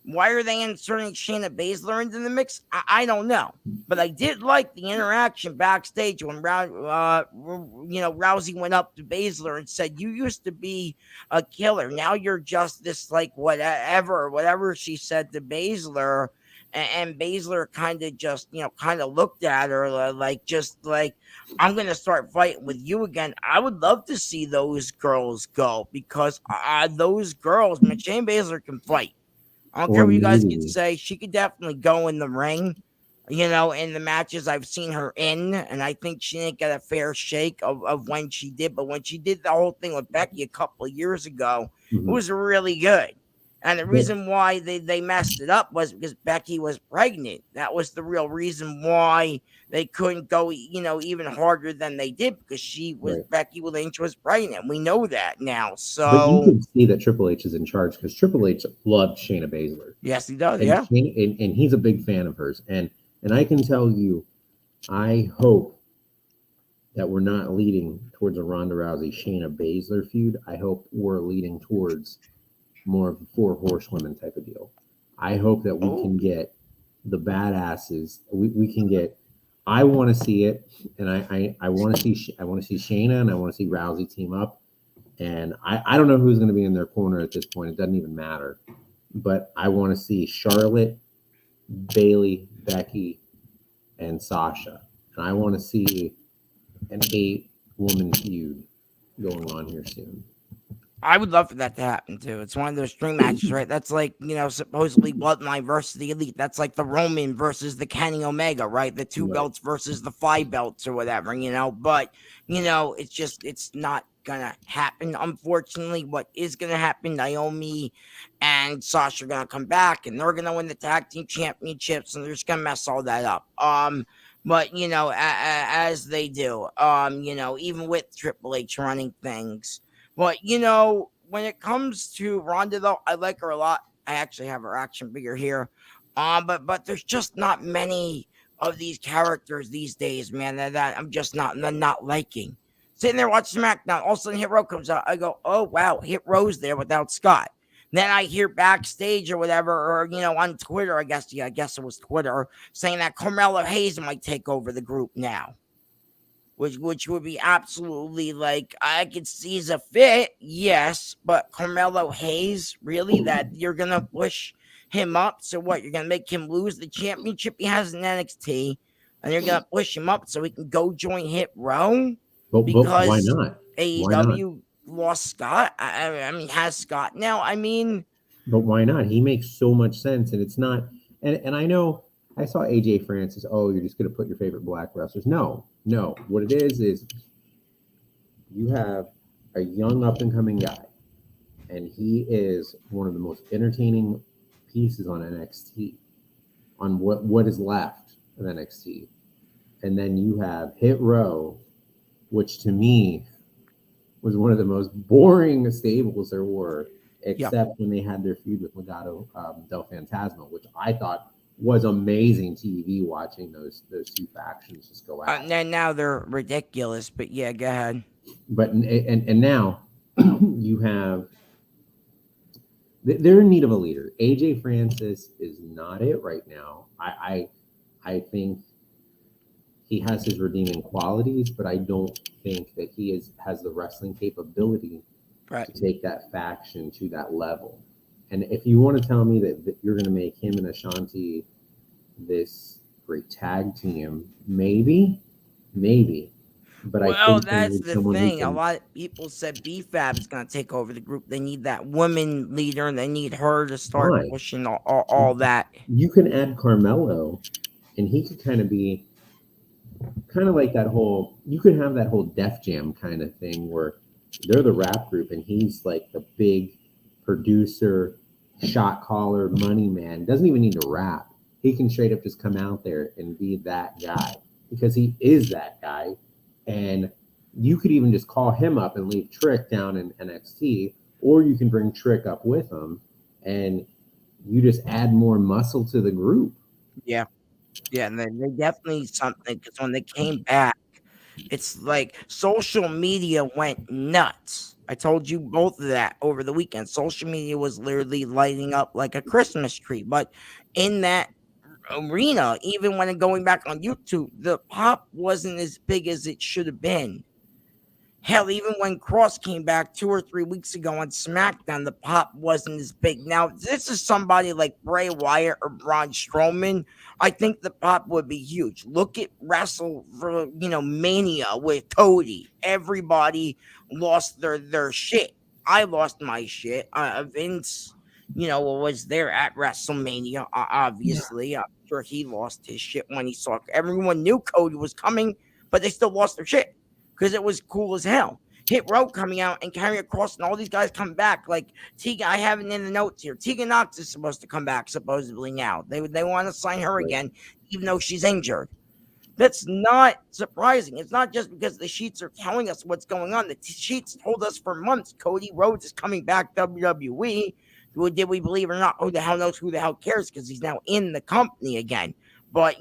Why are they inserting Shayna Baszler into the mix? I don't know. But I did like the interaction backstage when Rousey went up to Baszler and said, you used to be a killer. Now you're just this whatever she said to Baszler. And Baszler kind of looked at her I'm going to start fighting with you again. I would love to see those girls go because those girls, Shayna Baszler can fight. I don't care what you guys can say. She could definitely go in the ring, in the matches I've seen her in. And I think she didn't get a fair shake of when she did. But when she did the whole thing with Becky a couple of years ago, it was really good. And the reason why they messed it up was because Becky was pregnant. That was the real reason why they couldn't go, even harder than they did, because Right. Becky Lynch was pregnant. We know that now. But you So can see that Triple H is in charge because Triple H loved Shayna Baszler, yes, he does. and Yeah. and he's a big fan of hers. And I can tell you, I hope that we're not leading towards a Ronda Rousey Shayna Baszler feud. I hope we're leading towards more of a four horsewomen type of deal. I hope that we can get the badasses. We can get. I want to see it, and I want to see Shayna and I want to see Rousey team up. And I don't know who's going to be in their corner at this point. It doesn't even matter. But I want to see Charlotte, Bayley, Becky, and Sasha. And I want to see an 8-woman feud going on here soon. I would love for that to happen too. It's one of those string matches, right? That's like, supposedly Bloodline versus the Elite. That's like the Roman versus the Kenny Omega, right? The 2 belts versus the 5 belts or whatever, But, it's not gonna happen, unfortunately. What is gonna happen, Naomi and Sasha are gonna come back and they're gonna win the tag team championships and they're just gonna mess all that up. But as they do, even with Triple H running things. But, when it comes to Ronda, though, I like her a lot. I actually have her action figure here. But there's just not many of these characters these days, man, that I'm just not liking. Sitting there watching SmackDown, all of a sudden Hit Row comes out. I go, oh, wow, Hit Row's there without Scott. Then I hear backstage or whatever, or, on Twitter, I guess it was Twitter, saying that Carmelo Hayes might take over the group now. Which would be absolutely, like, I could see as a fit, yes, but Carmelo Hayes, really, that you're gonna push him up? So what? You're gonna make him lose the championship he has in NXT, and you're gonna push him up so he can go join Hit Row? But why not? AEW lost Scott. I mean, has Scott now? I mean, but why not? He makes so much sense, and it's not. And I know I saw AJ Francis. Oh, you're just gonna put your favorite black wrestlers? No. What it is you have a young up and coming guy, and he is one of the most entertaining pieces on NXT, on what is left of NXT. And then you have Hit Row, which to me was one of the most boring stables there were, except when they had their feud with Legado del Fantasma, which I thought was amazing TV, watching those 2 factions just go out. And now they're ridiculous, but yeah, go ahead. But and now you have, they're in need of a leader. AJ Francis is not it right now. I think he has his redeeming qualities, but I don't think that he has the wrestling capability to take that faction to that level. And if you want to tell me that you're going to make him and Ashanti this great tag team, maybe. But I think that's the thing. A lot of people said BFAB is going to take over the group. They need that woman leader, and they need her to start pushing all that. You can add Carmelo, and he could kind of be like that whole. You could have that whole Def Jam kind of thing where they're the rap group, and he's like the big producer, shot caller, money man. Doesn't even need to rap. He can straight up just come out there and be that guy, because he is that guy. And you could even just call him up and leave Trick down in NXT, or you can bring Trick up with him and you just add more muscle to the group. Yeah, and they definitely need something, because when they came back, it's like social media went nuts. I told you both of that over the weekend. Social media was literally lighting up like a Christmas tree. But in that arena, even when going back on YouTube, the pop wasn't as big as it should have been. Hell, even when Cross came back 2 or 3 weeks ago on SmackDown, the pop wasn't as big. Now, if this is somebody like Bray Wyatt or Braun Strowman, I think the pop would be huge. Look at Wrestle for, Mania with Cody. Everybody lost their shit. I lost my shit. Vince, was there at WrestleMania, obviously. Yeah. I'm sure he lost his shit when he saw. Everyone knew Cody was coming, but they still lost their shit, because it was cool as hell. Hit Row coming out and Karrion Kross and all these guys come back. Like Tegan, I have it in the notes here. Tegan Knox is supposed to come back supposedly now. They want to sign her again, even though she's injured. That's not surprising. It's not just because the sheets are telling us what's going on. The sheets told us for months Cody Rhodes is coming back WWE. Did we believe or not? Who the hell knows? Who the hell cares? Because he's now in the company again. But,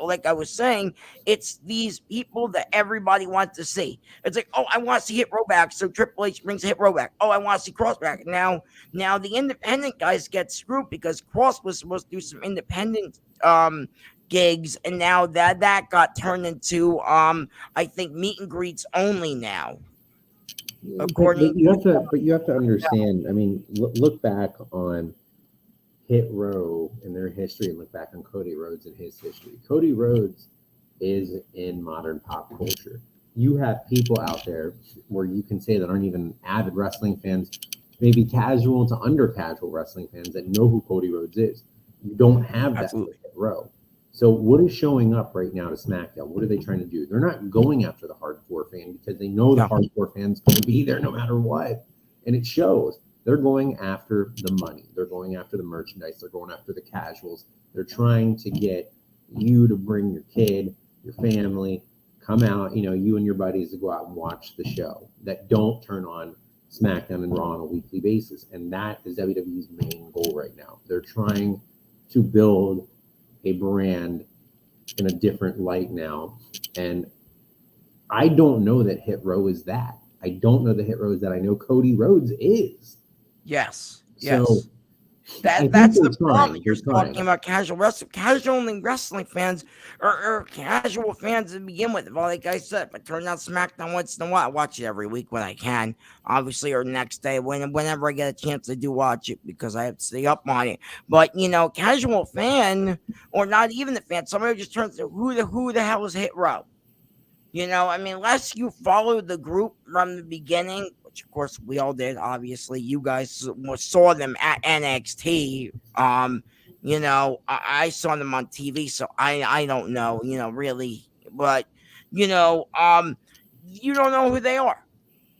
like I was saying, it's these people that everybody wants to see. It's like, oh, I want to see Hit Row back, so Triple H brings Hit Row back. Oh, I want to see Cross back. Now the independent guys get screwed because Cross was supposed to do some independent gigs, and now that got turned into I think meet and greets only now. But you have to understand. I mean, look back on Hit Row and their history, and look back on Cody Rhodes and his history. Cody Rhodes is in modern pop culture. You have people out there where you can say that aren't even avid wrestling fans, maybe casual to under casual wrestling fans that know who Cody Rhodes is. You don't have that with Hit Row. So what is showing up right now to SmackDown? What are they trying to do? They're not going after the hardcore fan because they know the hardcore fan's going to be there no matter what. And it shows. They're going after the money. They're going after the merchandise. They're going after the casuals. They're trying to get you to bring your kid, your family, come out, you and your buddies to go out and watch the show that don't turn on SmackDown and Raw on a weekly basis. And that is WWE's main goal right now. They're trying to build a brand in a different light now. And I don't know that Hit Row is that. I don't know the Hit Row is that. I know Cody Rhodes is. Yes. So that's the problem. You're talking about casual wrestling. Casual wrestling fans or casual fans to begin with. Well, like I said, I turn on SmackDown once in a while. I watch it every week when I can, obviously, or next day, whenever I get a chance, I do watch it because I have to stay up on it. But casual fan or not even the fan, somebody just turns to who the hell is Hit Row? Unless you follow the group from the beginning, which of course we all did. Obviously, you guys saw them at NXT. I saw them on TV, so I don't know, really, but you don't know who they are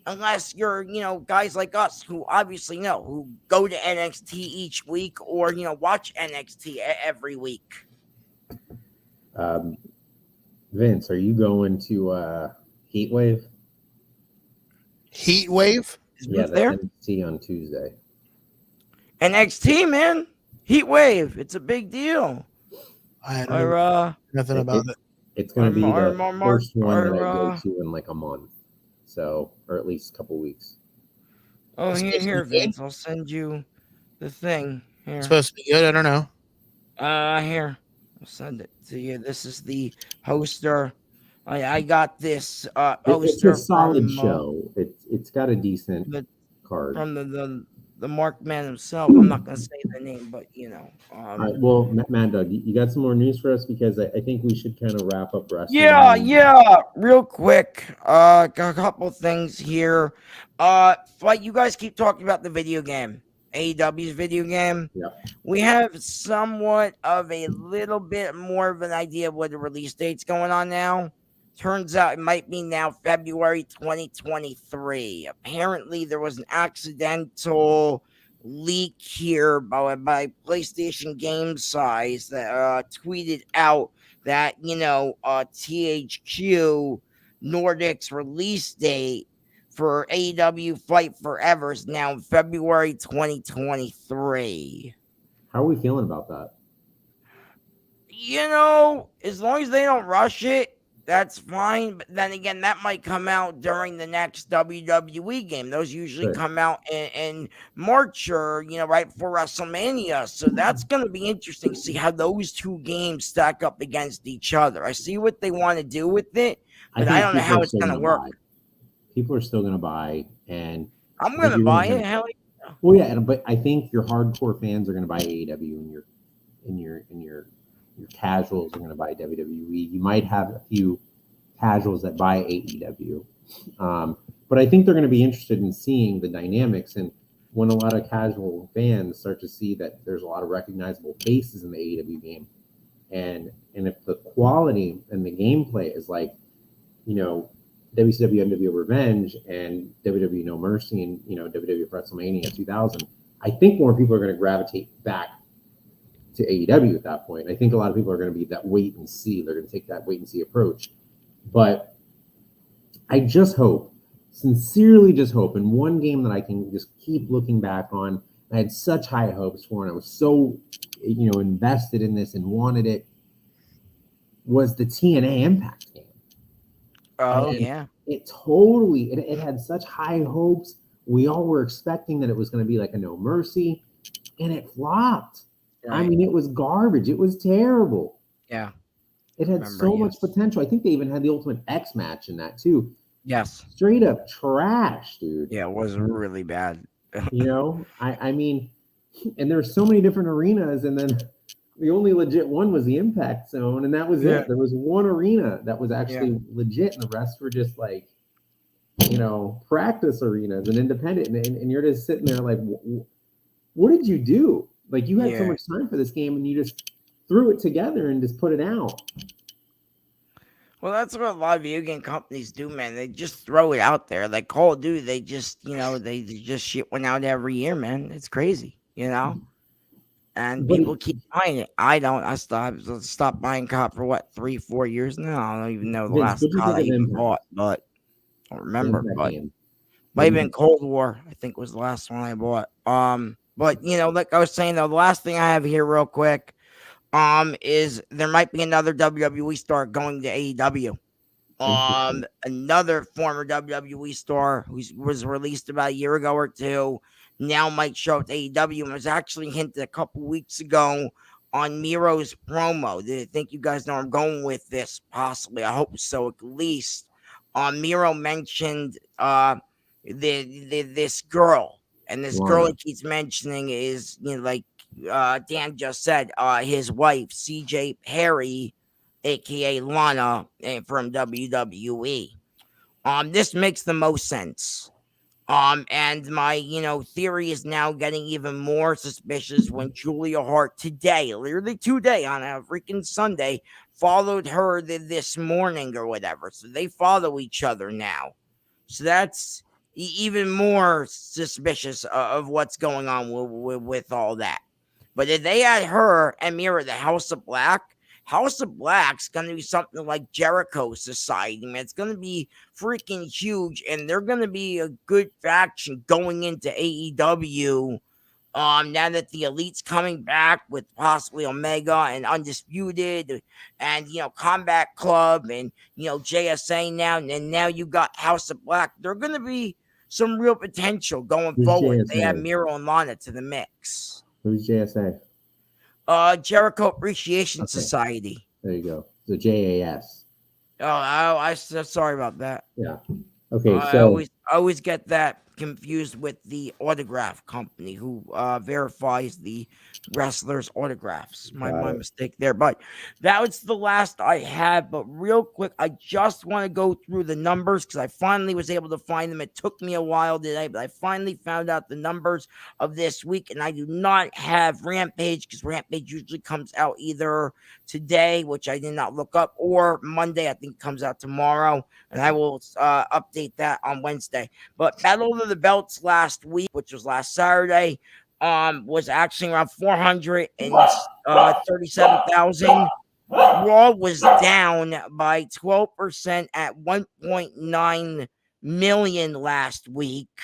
unless you're, guys like us who obviously know, who go to NXT each week or watch NXT every week. Vince, are you going to Heat Wave? Heat Wave? Yeah, that's NXT on Tuesday. NXT, man. Heat Wave. It's a big deal. I know nothing about it. It's going to be the first one that I go to in like a month. So, or at least a couple weeks. Oh, here, Vince. I'll send you the thing. Here. It's supposed to be good. I don't know. Here. I'll send it to you. This is the poster. I got this poster. It's a solid show. It's got a decent card from the Mark Man himself. I'm not gonna say the name, but all right, well, Maddog, you got some more news for us because I think we should kind of wrap up wrestling. Yeah. Real quick, got a couple things here. But you guys keep talking about the video game. AEW's video game. Yeah. We have somewhat of a little bit more of an idea of what the release date's going on now. Turns out it might be now February 2023. Apparently, there was an accidental leak here by PlayStation Game Size that tweeted out that, THQ Nordic's release date for AEW Fight Forever is now February 2023. How are we feeling about that? As long as they don't rush it, that's fine. But then again, that might come out during the next WWE game. Those usually come out in March or, right before WrestleMania. So that's going to be interesting to see how those two games stack up against each other. I see what they want to do with it, but I don't know how it's going to work. People are still going to buy, and I'm going to buy it. Hell yeah. Well, yeah, but I think your hardcore fans are going to buy AEW, and your casuals are going to buy WWE. You might have a few casuals that buy AEW, but I think they're going to be interested in seeing the dynamics. And when a lot of casual fans start to see that there's a lot of recognizable faces in the AEW game, and if the quality and the gameplay is like, WCW NWO Revenge and WWE No Mercy and WWE WrestleMania 2000, I think more people are going to gravitate back to AEW at that point. I think a lot of people are going to be that wait and see. They're going to take that wait and see approach. But I just hope, sincerely just hope, in one game that I can just keep looking back on, I had such high hopes for, and I was so, invested in this and wanted it, was the TNA Impact game. Oh, And yeah. it had such high hopes. We all were expecting that it was going to be like a No Mercy, and it flopped. Right. I mean, it was garbage. It was terrible. Yeah. It had so much potential. I think they even had the Ultimate X match in that too. Yes. Straight up trash, dude. Yeah, it was really bad. I mean, and there's so many different arenas, and then the only legit one was the Impact Zone, and that was it. There was one arena that was actually legit, and the rest were just like, practice arenas and independent, and you're just sitting there like, what did you do? Like, you had so much time for this game, and you just threw it together and just put it out. Well, that's what a lot of video game companies do, man. They just throw it out there. Like Call of Duty, they just, they just shit one out every year, man. It's crazy, And people keep buying it. I don't. I stopped buying COD for 3-4 years now. I don't even know the last COD I even bought, but I don't remember. But might have been Cold War, I think was the last one I bought. But like I was saying though, the last thing I have here real quick, is there might be another WWE star going to AEW. Another former WWE star who was released about a year ago or two now might show up to AEW, and was actually hinted a couple weeks ago on Miro's promo. I think you guys know where I'm going with this, possibly. I hope so, at least. Miro mentioned this girl, and this girl he keeps mentioning is, like Dan just said, his wife, CJ Perry, aka Lana, from WWE. This makes the most sense. And my, theory is now getting even more suspicious when Julia Hart today, literally today on a freaking Sunday, followed her this morning or whatever. So they follow each other now. So that's even more suspicious of what's going on with all that. But if they had her and Mira, the House of Black's going to be something like Jericho Society, man. It's going to be freaking huge, and they're going to be a good faction going into AEW. Now that the Elite's coming back with possibly Omega and Undisputed and, Combat Club and, JSA now, and now you got House of Black. They're going to be some real potential going forward. JSA? They have Miro and Lana to the mix. Who's JSA? Jericho Appreciation Society. There you go. The JAS. Oh, I'm sorry about that. Yeah. Okay. So I always get that confused with the autograph company who verifies the wrestlers' autographs. My mistake there. But that was the last I had. But real quick, I just want to go through the numbers because I finally was able to find them. It took me a while today, but I finally found out the numbers of this week. And I do not have Rampage because Rampage usually comes out either today, which I did not look up, or Monday. I think it comes out tomorrow. And I will update that on Wednesday. But Battle of the Belts last week, which was last Saturday, was actually around 437,000. Raw was down by 12% at 1.9 million last week.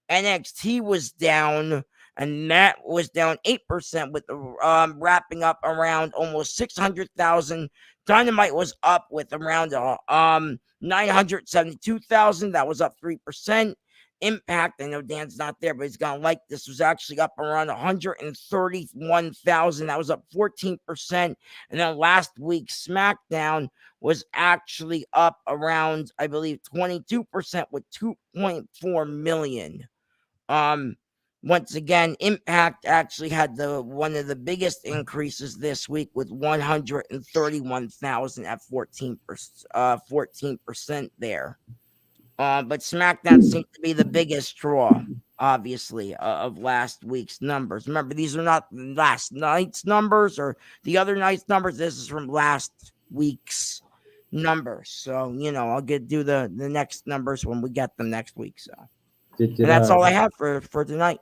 NXT was down, and that was down 8% with wrapping up around almost 600,000. Dynamite was up with around 972,000. That was up 3%. Impact, I know Dan's not there, but he's gonna like this, was actually up around 131,000. That was up 14%. And then last week, SmackDown was actually up around, I believe, 22% with 2.4 million. Once again, Impact actually had one of the biggest increases this week with 131,000 at 14% there. But SmackDown seemed to be the biggest draw, obviously, of last week's numbers. Remember, these are not last night's numbers or the other night's numbers. This is from last week's numbers. So, I'll do the next numbers when we get them next week. So, Did and that's all I have for tonight.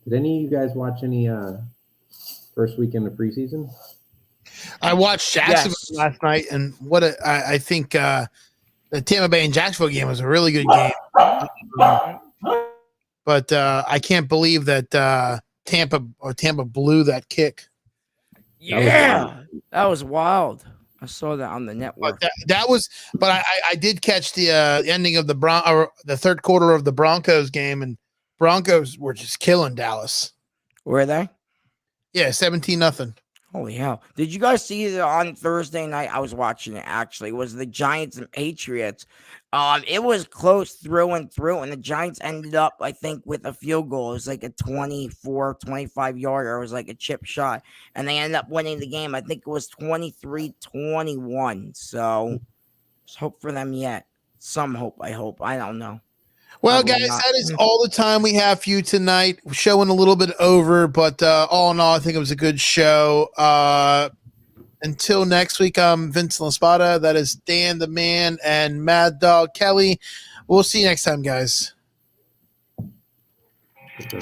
Did any of you guys watch any first weekend of preseason? I watched Jacksonville last night, and I think the Tampa Bay and Jacksonville game was a really good game. But I can't believe that Tampa blew that kick. Yeah, that was wild. I saw that on the network. But that was. But I did catch the ending of the third quarter of the Broncos game, and Broncos were just killing Dallas. Were they? Yeah, 17-0. Holy hell. Did you guys see that on Thursday night? I was watching it, actually. It was the Giants and Patriots. It was close through and through, and the Giants ended up, I think, with a field goal. It was like a 24, 25-yarder. It was like a chip shot, and they ended up winning the game. I think it was 23-21. So, there's hope for them yet. Some hope, I hope. I don't know. Well, Probably guys, not. that is all the time we have for you tonight. We're showing a little bit over, but all in all, I think it was a good show. Until next week, I'm Vince LaSpada. That is Dan the Man and Maddog Kelly. We'll see you next time, guys. Okay.